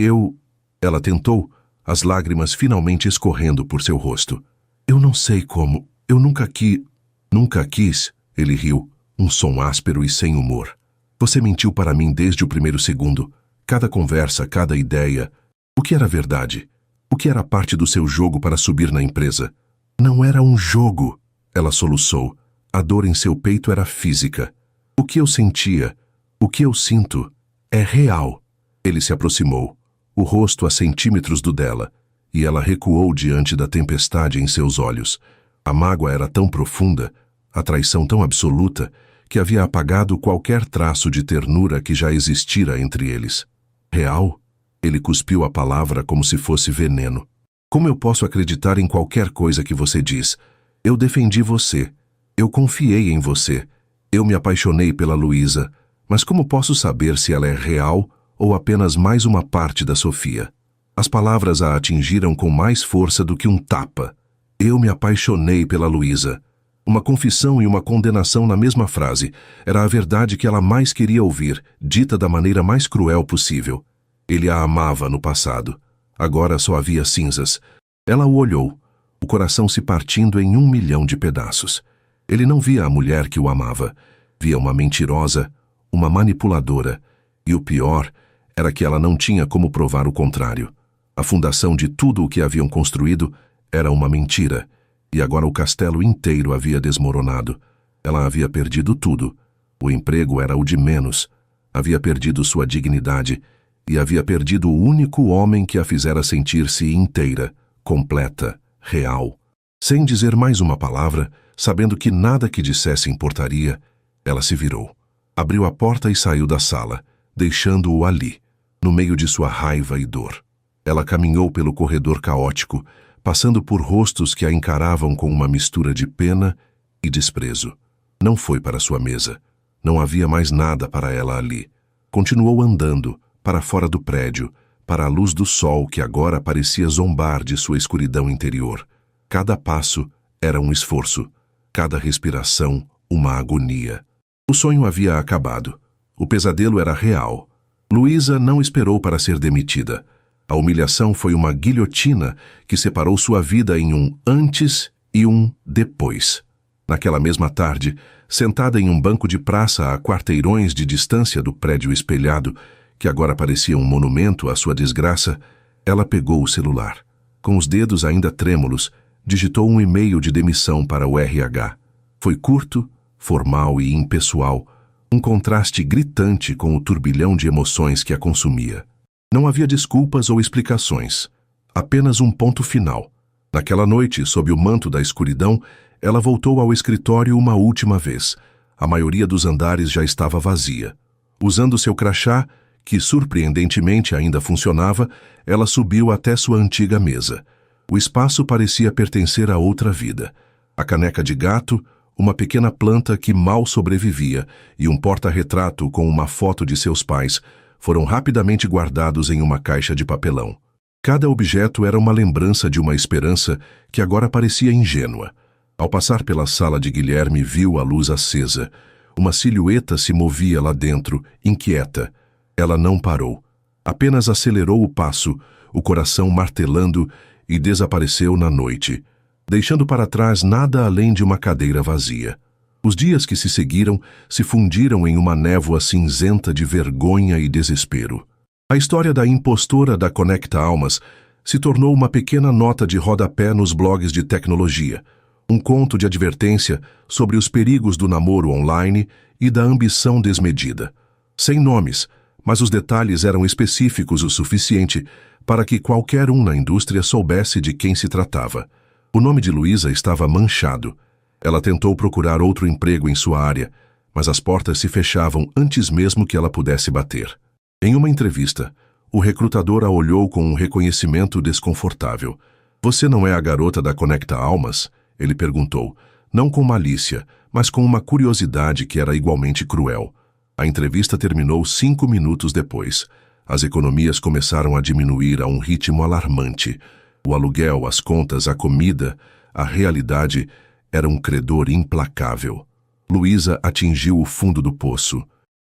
Ela tentou, as lágrimas finalmente escorrendo por seu rosto. Eu não sei como, eu nunca quis, ele riu, um som áspero e sem humor. Você mentiu para mim desde o primeiro segundo, cada conversa, cada ideia. O que era verdade? O que era parte do seu jogo para subir na empresa? Não era um jogo, ela soluçou. A dor em seu peito era física. O que eu sentia, o que eu sinto, é real. Ele se aproximou, o rosto a centímetros do dela, e ela recuou diante da tempestade em seus olhos. A mágoa era tão profunda, a traição tão absoluta, que havia apagado qualquer traço de ternura que já existira entre eles. Real? Ele cuspiu a palavra como se fosse veneno. Como eu posso acreditar em qualquer coisa que você diz? Eu defendi você. Eu confiei em você. Eu me apaixonei pela Luísa. Mas como posso saber se ela é real ou apenas mais uma parte da Sofia? As palavras a atingiram com mais força do que um tapa. Eu me apaixonei pela Luísa. Uma confissão e uma condenação na mesma frase. Era a verdade que ela mais queria ouvir, dita da maneira mais cruel possível. Ele a amava no passado. Agora só havia cinzas. Ela o olhou, o coração se partindo em 1.000.000 de pedaços. Ele não via a mulher que o amava. Via uma mentirosa, uma manipuladora. E o pior era que ela não tinha como provar o contrário. A fundação de tudo o que haviam construído era uma mentira. E agora o castelo inteiro havia desmoronado. Ela havia perdido tudo. O emprego era o de menos. Havia perdido sua dignidade e havia perdido o único homem que a fizera sentir-se inteira, completa, real. Sem dizer mais uma palavra, sabendo que nada que dissesse importaria, ela se virou. Abriu a porta e saiu da sala, deixando-o ali, no meio de sua raiva e dor. Ela caminhou pelo corredor caótico, passando por rostos que a encaravam com uma mistura de pena e desprezo. Não foi para sua mesa. Não havia mais nada para ela ali. Continuou andando, para fora do prédio, para a luz do sol que agora parecia zombar de sua escuridão interior. Cada passo era um esforço, cada respiração uma agonia. O sonho havia acabado. O pesadelo era real. Luísa não esperou para ser demitida. A humilhação foi uma guilhotina que separou sua vida em um antes e um depois. Naquela mesma tarde, sentada em um banco de praça a quarteirões de distância do prédio espelhado, que agora parecia um monumento à sua desgraça, ela pegou o celular. Com os dedos ainda trêmulos, digitou um e-mail de demissão para o RH. Foi curto, formal e impessoal, um contraste gritante com o turbilhão de emoções que a consumia. Não havia desculpas ou explicações, apenas um ponto final. Naquela noite, sob o manto da escuridão, ela voltou ao escritório uma última vez. A maioria dos andares já estava vazia. Usando seu crachá, que surpreendentemente ainda funcionava, ela subiu até sua antiga mesa. O espaço parecia pertencer a outra vida. A caneca de gato, uma pequena planta que mal sobrevivia e um porta-retrato com uma foto de seus pais foram rapidamente guardados em uma caixa de papelão. Cada objeto era uma lembrança de uma esperança que agora parecia ingênua. Ao passar pela sala de Guilherme, viu a luz acesa. Uma silhueta se movia lá dentro, inquieta. Ela não parou. Apenas acelerou o passo, o coração martelando, e desapareceu na noite, deixando para trás nada além de uma cadeira vazia. Os dias que se seguiram se fundiram em uma névoa cinzenta de vergonha e desespero. A história da impostora da Conecta Almas se tornou uma pequena nota de rodapé nos blogs de tecnologia, um conto de advertência sobre os perigos do namoro online e da ambição desmedida. Sem nomes, mas os detalhes eram específicos o suficiente para que qualquer um na indústria soubesse de quem se tratava. O nome de Luísa estava manchado. Ela tentou procurar outro emprego em sua área, mas as portas se fechavam antes mesmo que ela pudesse bater. Em uma entrevista, o recrutador a olhou com um reconhecimento desconfortável. "Você não é a garota da Conecta Almas?" ele perguntou, não com malícia, mas com uma curiosidade que era igualmente cruel. A entrevista terminou 5 minutos depois. As economias começaram a diminuir a um ritmo alarmante. O aluguel, as contas, a comida, a realidade era um credor implacável. Luísa atingiu o fundo do poço.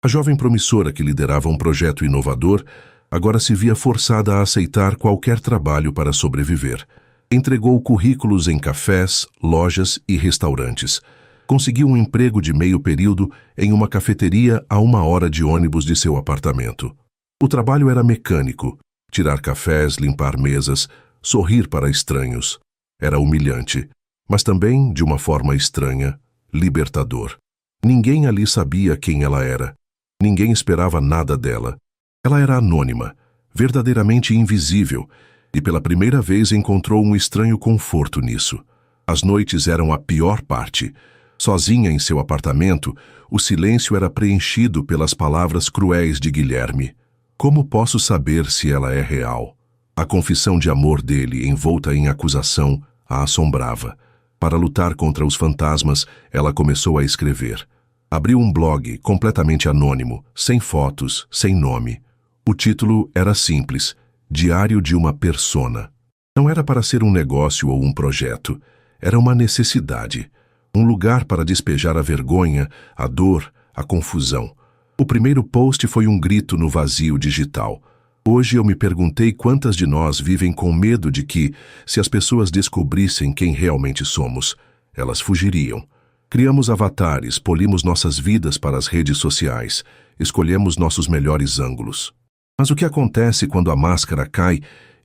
A jovem promissora que liderava um projeto inovador agora se via forçada a aceitar qualquer trabalho para sobreviver. Entregou currículos em cafés, lojas e restaurantes. Conseguiu um emprego de meio período em uma cafeteria a 1 hora de ônibus de seu apartamento. O trabalho era mecânico: tirar cafés, limpar mesas, sorrir para estranhos. Era humilhante, mas também, de uma forma estranha, libertador. Ninguém ali sabia quem ela era. Ninguém esperava nada dela. Ela era anônima, verdadeiramente invisível, e pela primeira vez encontrou um estranho conforto nisso. As noites eram a pior parte. Sozinha em seu apartamento, o silêncio era preenchido pelas palavras cruéis de Guilherme. Como posso saber se ela é real? A confissão de amor dele, envolta em acusação, a assombrava. Para lutar contra os fantasmas, ela começou a escrever. Abriu um blog completamente anônimo, sem fotos, sem nome. O título era simples: Diário de uma Persona. Não era para ser um negócio ou um projeto. Era uma necessidade. Um lugar para despejar a vergonha, a dor, a confusão. O primeiro post foi um grito no vazio digital. Hoje eu me perguntei quantas de nós vivem com medo de que, se as pessoas descobrissem quem realmente somos, elas fugiriam. Criamos avatares, polimos nossas vidas para as redes sociais, escolhemos nossos melhores ângulos. Mas o que acontece quando a máscara cai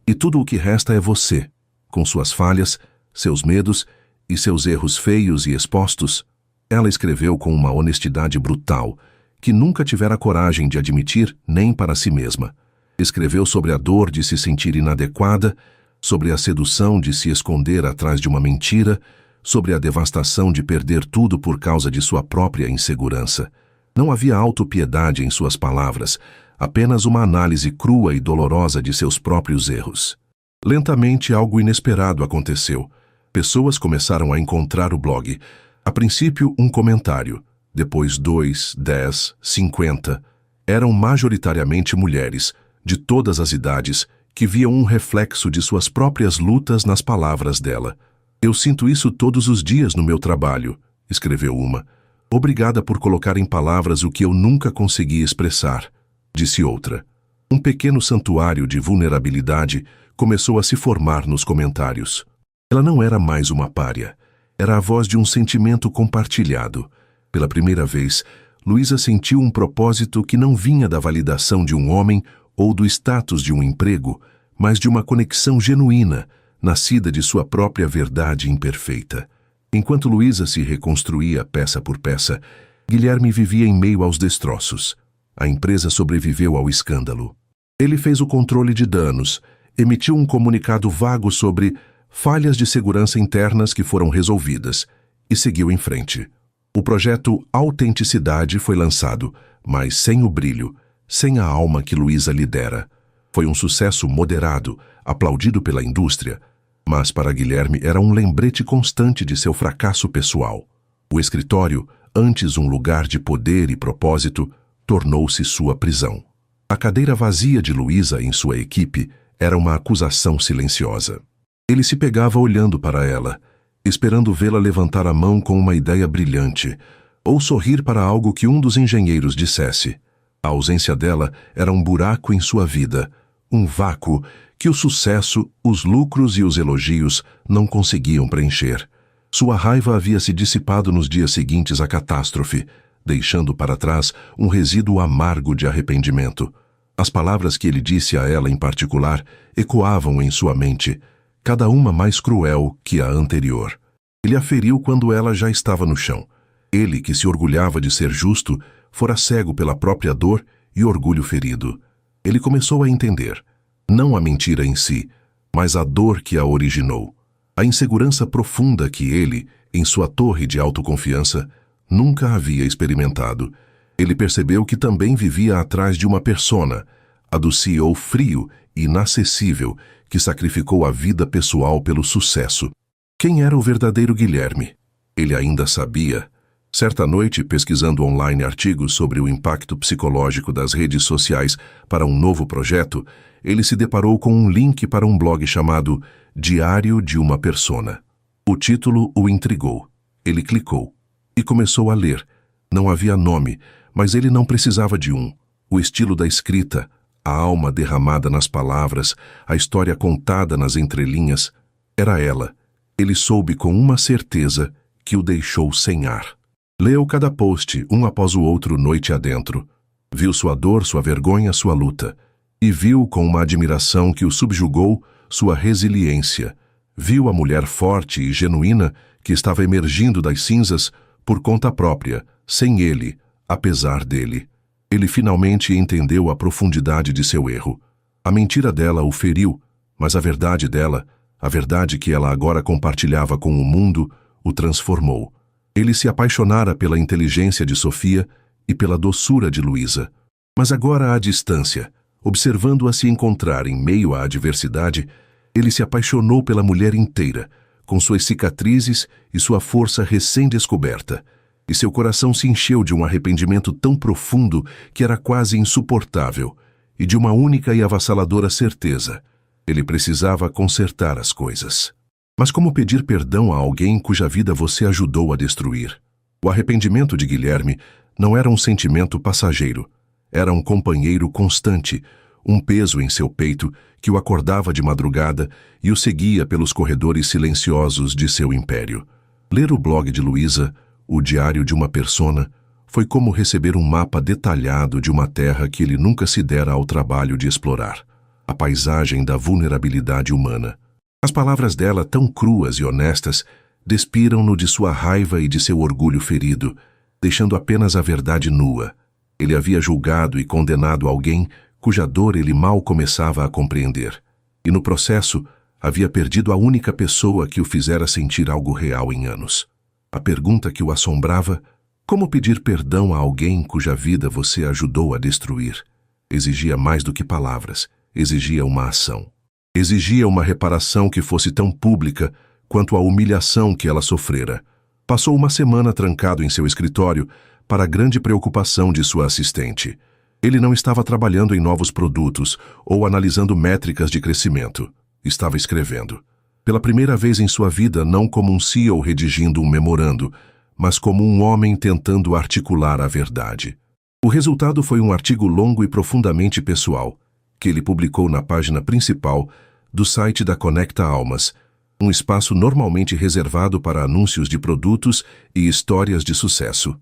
e tudo o que resta é você, com suas falhas, seus medos e seus erros feios e expostos? Ela escreveu com uma honestidade brutal, que nunca tivera coragem de admitir nem para si mesma. Escreveu sobre a dor de se sentir inadequada, sobre a sedução de se esconder atrás de uma mentira, sobre a devastação de perder tudo por causa de sua própria insegurança. Não havia autopiedade em suas palavras, apenas uma análise crua e dolorosa de seus próprios erros. Lentamente, algo inesperado aconteceu. Pessoas começaram a encontrar o blog. A princípio, um comentário. Depois 2, 10, 50. Eram majoritariamente mulheres, de todas as idades, que viam um reflexo de suas próprias lutas nas palavras dela. "Eu sinto isso todos os dias no meu trabalho", escreveu uma. "Obrigada por colocar em palavras o que eu nunca consegui expressar", disse outra. Um pequeno santuário de vulnerabilidade começou a se formar nos comentários. Ela não era mais uma pária. Era a voz de um sentimento compartilhado. Pela primeira vez, Luísa sentiu um propósito que não vinha da validação de um homem ou do status de um emprego, mas de uma conexão genuína, nascida de sua própria verdade imperfeita. Enquanto Luísa se reconstruía peça por peça, Guilherme vivia em meio aos destroços. A empresa sobreviveu ao escândalo. Ele fez o controle de danos, emitiu um comunicado vago sobre falhas de segurança internas que foram resolvidas e seguiu em frente. O projeto Autenticidade foi lançado, mas sem o brilho, sem a alma que Luísa lhe dera. Foi um sucesso moderado, aplaudido pela indústria, Mas para Guilherme era um lembrete constante de seu fracasso pessoal. O escritório, antes um lugar de poder e propósito, tornou-se sua prisão. A cadeira vazia de Luísa em sua equipe era uma acusação silenciosa. Ele se pegava olhando para ela, esperando vê-la levantar a mão com uma ideia brilhante, ou sorrir para algo que um dos engenheiros dissesse. A ausência dela era um buraco em sua vida, um vácuo que o sucesso, os lucros e os elogios não conseguiam preencher. Sua raiva havia se dissipado nos dias seguintes à catástrofe, deixando para trás um resíduo amargo de arrependimento. As palavras que ele disse a ela em particular ecoavam em sua mente, cada uma mais cruel que a anterior. Ele a feriu quando ela já estava no chão. Ele, que se orgulhava de ser justo, fora cego pela própria dor e orgulho ferido. Ele começou a entender, não a mentira em si, mas a dor que a originou. A insegurança profunda que ele, em sua torre de autoconfiança, nunca havia experimentado. Ele percebeu que também vivia atrás de uma persona, a do CEO frio e inacessível, que sacrificou a vida pessoal pelo sucesso. Quem era o verdadeiro Guilherme? Ele ainda sabia. Certa noite, pesquisando online artigos sobre o impacto psicológico das redes sociais para um novo projeto, ele se deparou com um link para um blog chamado Diário de uma Persona. O título o intrigou. Ele clicou e começou a ler. Não havia nome, mas ele não precisava de um. O estilo da escrita, a alma derramada nas palavras, a história contada nas entrelinhas, era ela. Ele soube com uma certeza que o deixou sem ar. Leu cada post, um após o outro, noite adentro. Viu sua dor, sua vergonha, sua luta. E viu com uma admiração que o subjugou sua resiliência. Viu a mulher forte e genuína que estava emergindo das cinzas por conta própria, sem ele, apesar dele. Ele finalmente entendeu a profundidade de seu erro. A mentira dela o feriu, mas a verdade dela, a verdade que ela agora compartilhava com o mundo, o transformou. Ele se apaixonara pela inteligência de Sofia e pela doçura de Luísa. Mas agora, à distância, observando-a se encontrar em meio à adversidade, ele se apaixonou pela mulher inteira, com suas cicatrizes e sua força recém-descoberta, e seu coração se encheu de um arrependimento tão profundo que era quase insuportável, e de uma única e avassaladora certeza: ele precisava consertar as coisas. Mas como pedir perdão a alguém cuja vida você ajudou a destruir? O arrependimento de Guilherme não era um sentimento passageiro, era um companheiro constante, um peso em seu peito que o acordava de madrugada e o seguia pelos corredores silenciosos de seu império. Ler o blog de Luísa, o Diário de uma Persona, foi como receber um mapa detalhado de uma terra que ele nunca se dera ao trabalho de explorar, a paisagem da vulnerabilidade humana. As palavras dela, tão cruas e honestas, despiram-no de sua raiva e de seu orgulho ferido, deixando apenas a verdade nua. Ele havia julgado e condenado alguém cuja dor ele mal começava a compreender. E no processo, havia perdido a única pessoa que o fizera sentir algo real em anos. A pergunta que o assombrava: como pedir perdão a alguém cuja vida você ajudou a destruir? Exigia mais do que palavras, exigia uma ação. Exigia uma reparação que fosse tão pública quanto a humilhação que ela sofrera. Passou uma semana trancado em seu escritório, para a grande preocupação de sua assistente. Ele não estava trabalhando em novos produtos ou analisando métricas de crescimento. Estava escrevendo. Pela primeira vez em sua vida, não como um CEO redigindo um memorando, mas como um homem tentando articular a verdade. O resultado foi um artigo longo e profundamente pessoal, que ele publicou na página principal do site da Conecta Almas, um espaço normalmente reservado para anúncios de produtos e histórias de sucesso.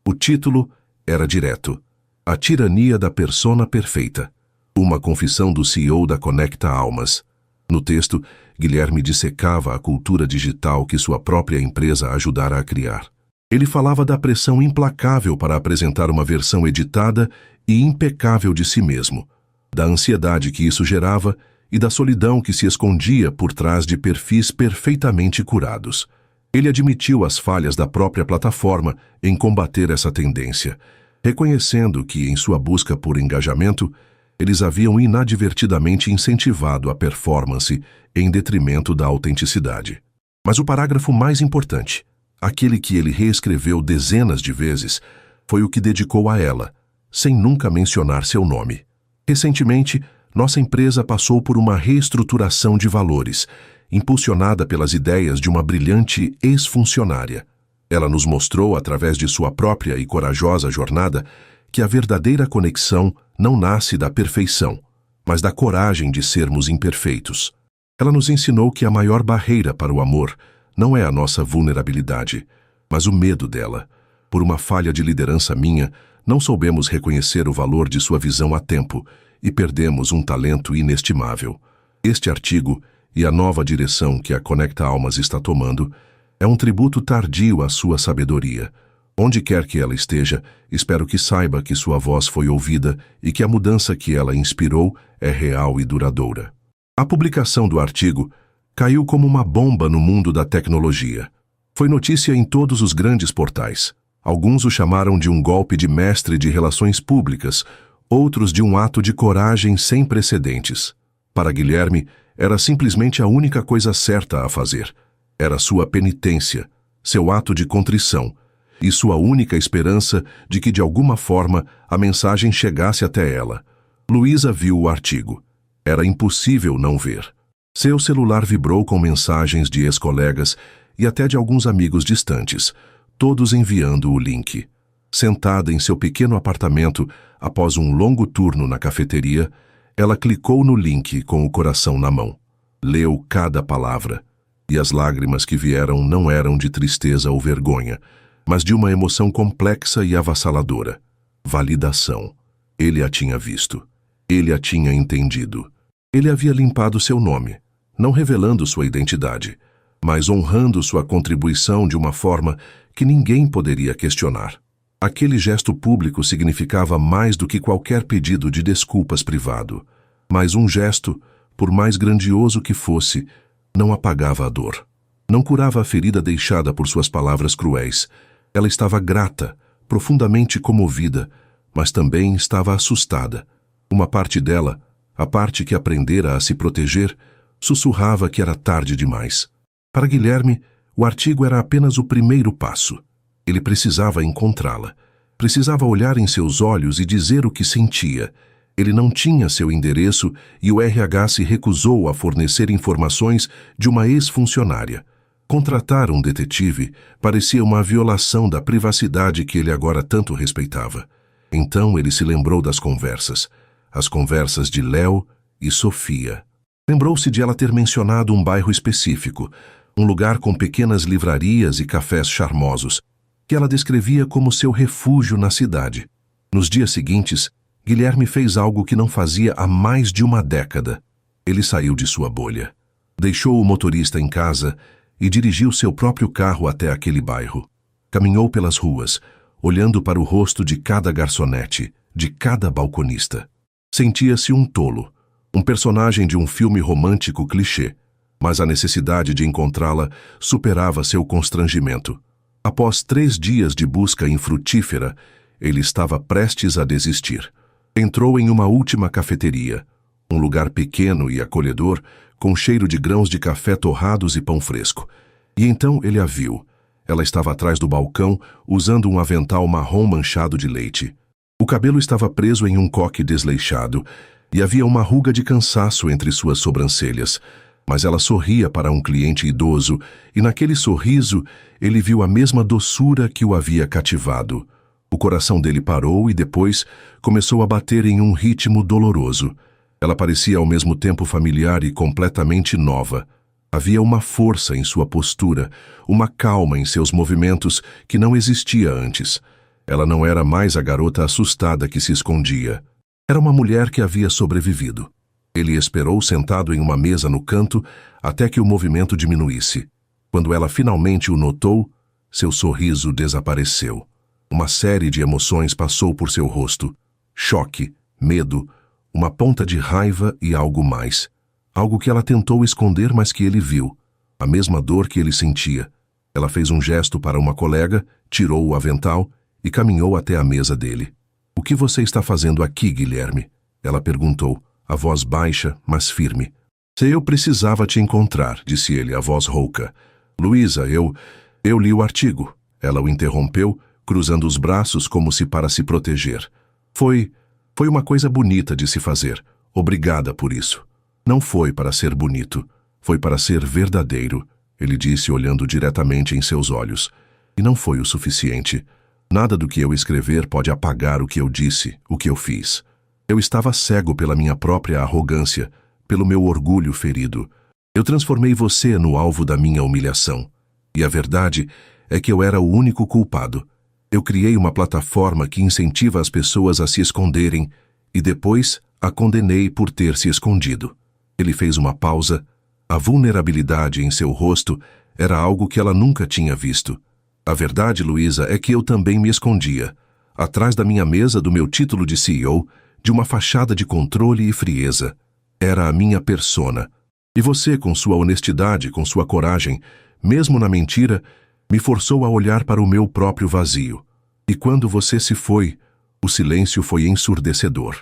O título era direto: A Tirania da Persona Perfeita, uma confissão do CEO da Conecta Almas. No texto, Guilherme dissecava a cultura digital que sua própria empresa ajudara a criar. Ele falava da pressão implacável para apresentar uma versão editada e impecável de si mesmo, da ansiedade que isso gerava e da solidão que se escondia por trás de perfis perfeitamente curados. Ele admitiu as falhas da própria plataforma em combater essa tendência, reconhecendo que, em sua busca por engajamento, Eles haviam inadvertidamente incentivado a performance em detrimento da autenticidade. Mas o parágrafo mais importante, aquele que ele reescreveu dezenas de vezes, foi o que dedicou a ela, sem nunca mencionar seu nome. Recentemente, nossa empresa passou por uma reestruturação de valores, impulsionada pelas ideias de uma brilhante ex-funcionária. Ela nos mostrou, através de sua própria e corajosa jornada, que a verdadeira conexão não nasce da perfeição, mas da coragem de sermos imperfeitos. Ela nos ensinou que a maior barreira para o amor não é a nossa vulnerabilidade, mas o medo dela. Por uma falha de liderança minha, não soubemos reconhecer o valor de sua visão a tempo e perdemos um talento inestimável. Este artigo e a nova direção que a Conecta Almas está tomando é um tributo tardio à sua sabedoria. Onde quer que ela esteja, espero que saiba que sua voz foi ouvida e que a mudança que ela inspirou é real e duradoura. A publicação do artigo caiu como uma bomba no mundo da tecnologia. Foi notícia em todos os grandes portais. Alguns o chamaram de um golpe de mestre de relações públicas, outros de um ato de coragem sem precedentes. Para Guilherme, era simplesmente a única coisa certa a fazer. Era sua penitência, seu ato de contrição, e sua única esperança de que de alguma forma a mensagem chegasse até ela. Luísa viu o artigo. Era impossível não ver. Seu celular vibrou com mensagens de ex-colegas e até de alguns amigos distantes, todos enviando o link. Sentada em seu pequeno apartamento, após um longo turno na cafeteria, ela clicou no link com o coração na mão. Leu cada palavra, e as lágrimas que vieram não eram de tristeza ou vergonha, mas de uma emoção complexa e avassaladora. Validação. Ele a tinha visto. Ele a tinha entendido. Ele havia limpado seu nome, não revelando sua identidade, mas honrando sua contribuição de uma forma que ninguém poderia questionar. Aquele gesto público significava mais do que qualquer pedido de desculpas privado, mas um gesto, por mais grandioso que fosse, não apagava a dor. Não curava a ferida deixada por suas palavras cruéis. Ela estava grata, profundamente comovida, mas também estava assustada. Uma parte dela, a parte que aprendera a se proteger, sussurrava que era tarde demais. Para Guilherme, o artigo era apenas o primeiro passo. Ele precisava encontrá-la. Precisava olhar em seus olhos e dizer o que sentia. Ele não tinha seu endereço e o RH se recusou a fornecer informações de uma ex-funcionária. Contratar um detetive parecia uma violação da privacidade que ele agora tanto respeitava. Então ele se lembrou das conversas. As conversas de Léo e Sofia. Lembrou-se de ela ter mencionado um bairro específico, um lugar com pequenas livrarias e cafés charmosos, que ela descrevia como seu refúgio na cidade. Nos dias seguintes, Guilherme fez algo que não fazia há mais de uma década. Ele saiu de sua bolha. Deixou o motorista em casa e dirigiu seu próprio carro até aquele bairro. Caminhou pelas ruas, olhando para o rosto de cada garçonete, de cada balconista. Sentia-se um tolo, um personagem de um filme romântico clichê, mas a necessidade de encontrá-la superava seu constrangimento. Após 3 dias de busca infrutífera, ele estava prestes a desistir. Entrou em uma última cafeteria, um lugar pequeno e acolhedor, com cheiro de grãos de café torrados e pão fresco. E então ele a viu. Ela estava atrás do balcão, usando um avental marrom manchado de leite. O cabelo estava preso em um coque desleixado, e havia uma ruga de cansaço entre suas sobrancelhas. Mas ela sorria para um cliente idoso, e naquele sorriso ele viu a mesma doçura que o havia cativado. O coração dele parou e depois começou a bater em um ritmo doloroso. Ela parecia ao mesmo tempo familiar e completamente nova. Havia uma força em sua postura, uma calma em seus movimentos que não existia antes. Ela não era mais a garota assustada que se escondia. Era uma mulher que havia sobrevivido. Ele esperou sentado em uma mesa no canto até que o movimento diminuísse. Quando ela finalmente o notou, seu sorriso desapareceu. Uma série de emoções passou por seu rosto. Choque, medo, uma ponta de raiva e algo mais. Algo que ela tentou esconder, mas que ele viu. A mesma dor que ele sentia. Ela fez um gesto para uma colega, tirou o avental e caminhou até a mesa dele. "O que você está fazendo aqui, Guilherme?" Ela perguntou, a voz baixa, mas firme. Se eu precisava te encontrar, disse ele, a voz rouca. Luísa, eu li o artigo. Ela o interrompeu, cruzando os braços como se para se proteger. Foi uma coisa bonita de se fazer. Obrigada por isso. Não foi para ser bonito. Foi para ser verdadeiro, ele disse olhando diretamente em seus olhos. E não foi o suficiente. Nada do que eu escrever pode apagar o que eu disse, o que eu fiz. Eu estava cego pela minha própria arrogância, pelo meu orgulho ferido. Eu transformei você no alvo da minha humilhação. E a verdade é que eu era o único culpado. Eu criei uma plataforma que incentiva as pessoas a se esconderem e depois a condenei por ter se escondido. Ele fez uma pausa. A vulnerabilidade em seu rosto era algo que ela nunca tinha visto. A verdade, Luísa, é que eu também me escondia. Atrás da minha mesa do meu título de CEO, de uma fachada de controle e frieza. Era a minha persona. E você, com sua honestidade, com sua coragem, mesmo na mentira, me forçou a olhar para o meu próprio vazio. E quando você se foi, o silêncio foi ensurdecedor.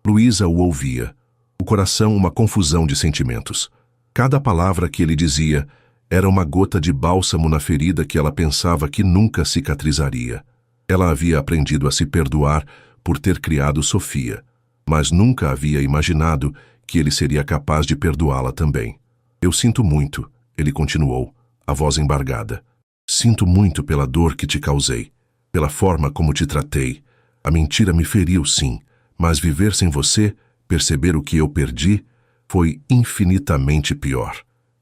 Luísa o ouvia. O coração uma confusão de sentimentos. Cada palavra que ele dizia era uma gota de bálsamo na ferida que ela pensava que nunca cicatrizaria. Ela havia aprendido a se perdoar por ter criado Sofia, mas nunca havia imaginado que ele seria capaz de perdoá-la também. Eu sinto muito, ele continuou, a voz embargada. Sinto muito pela dor que te causei, pela forma como te tratei. A mentira me feriu, sim, mas viver sem você, perceber o que eu perdi, foi infinitamente pior.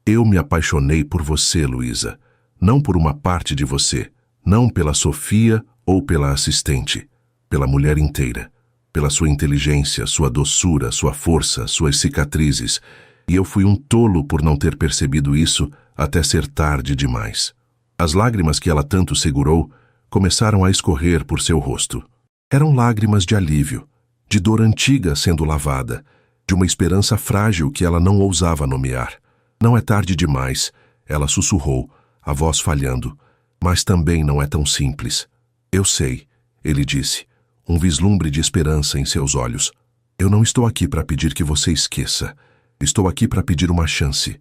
Eu me apaixonei por você, Luísa, não por uma parte de você, não pela Sofia ou pela assistente, pela mulher inteira, pela sua inteligência, sua doçura, sua força, suas cicatrizes, e eu fui um tolo por não ter percebido isso até ser tarde demais. As lágrimas que ela tanto segurou começaram a escorrer por seu rosto. Eram lágrimas de alívio, de dor antiga sendo lavada, de uma esperança frágil que ela não ousava nomear. Não é tarde demais, ela sussurrou, a voz falhando, mas também não é tão simples. Eu sei, ele disse, um vislumbre de esperança em seus olhos. Eu não estou aqui para pedir que você esqueça. Estou aqui para pedir uma chance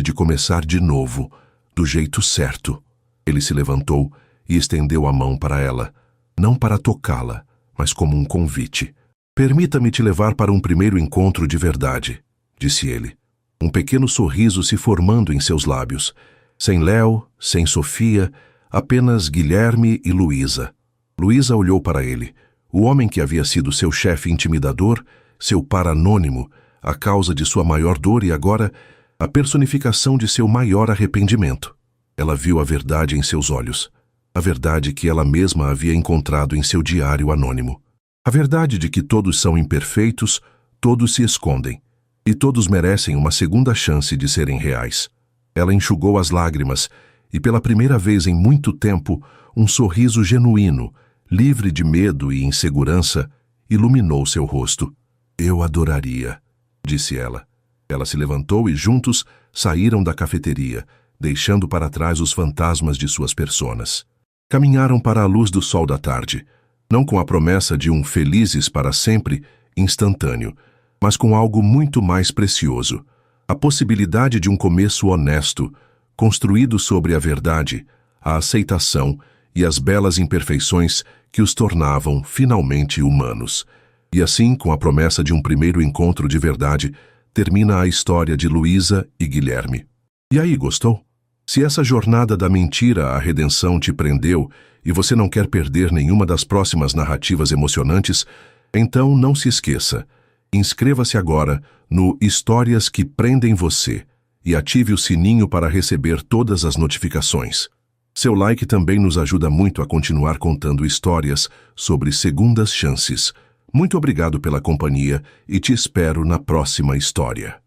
de começar de novo, do jeito certo. Ele se levantou e estendeu a mão para ela, não para tocá-la, mas como um convite. Permita-me te levar para um primeiro encontro de verdade, disse ele. Um pequeno sorriso se formando em seus lábios. Sem Léo, sem Sofia, apenas Guilherme e Luísa. Luísa olhou para ele, o homem que havia sido seu chefe intimidador, seu par anônimo, a causa de sua maior dor e agora a personificação de seu maior arrependimento. Ela viu a verdade em seus olhos, a verdade que ela mesma havia encontrado em seu diário anônimo. A verdade de que todos são imperfeitos, todos se escondem, e todos merecem uma segunda chance de serem reais. Ela enxugou as lágrimas e, pela primeira vez em muito tempo, um sorriso genuíno, livre de medo e insegurança, iluminou seu rosto. Eu adoraria, disse ela. Ela se levantou e juntos saíram da cafeteria, deixando para trás os fantasmas de suas personas. Caminharam para a luz do sol da tarde, não com a promessa de um felizes para sempre, instantâneo, mas com algo muito mais precioso, a possibilidade de um começo honesto, construído sobre a verdade, a aceitação e as belas imperfeições que os tornavam finalmente humanos. E assim, com a promessa de um primeiro encontro de verdade, termina a história de Luísa e Guilherme. E aí, gostou? Se essa jornada da mentira à redenção te prendeu e você não quer perder nenhuma das próximas narrativas emocionantes, então não se esqueça. Inscreva-se agora no Histórias que Prendem Você e ative o sininho para receber todas as notificações. Seu like também nos ajuda muito a continuar contando histórias sobre segundas chances. Muito obrigado pela companhia e te espero na próxima história.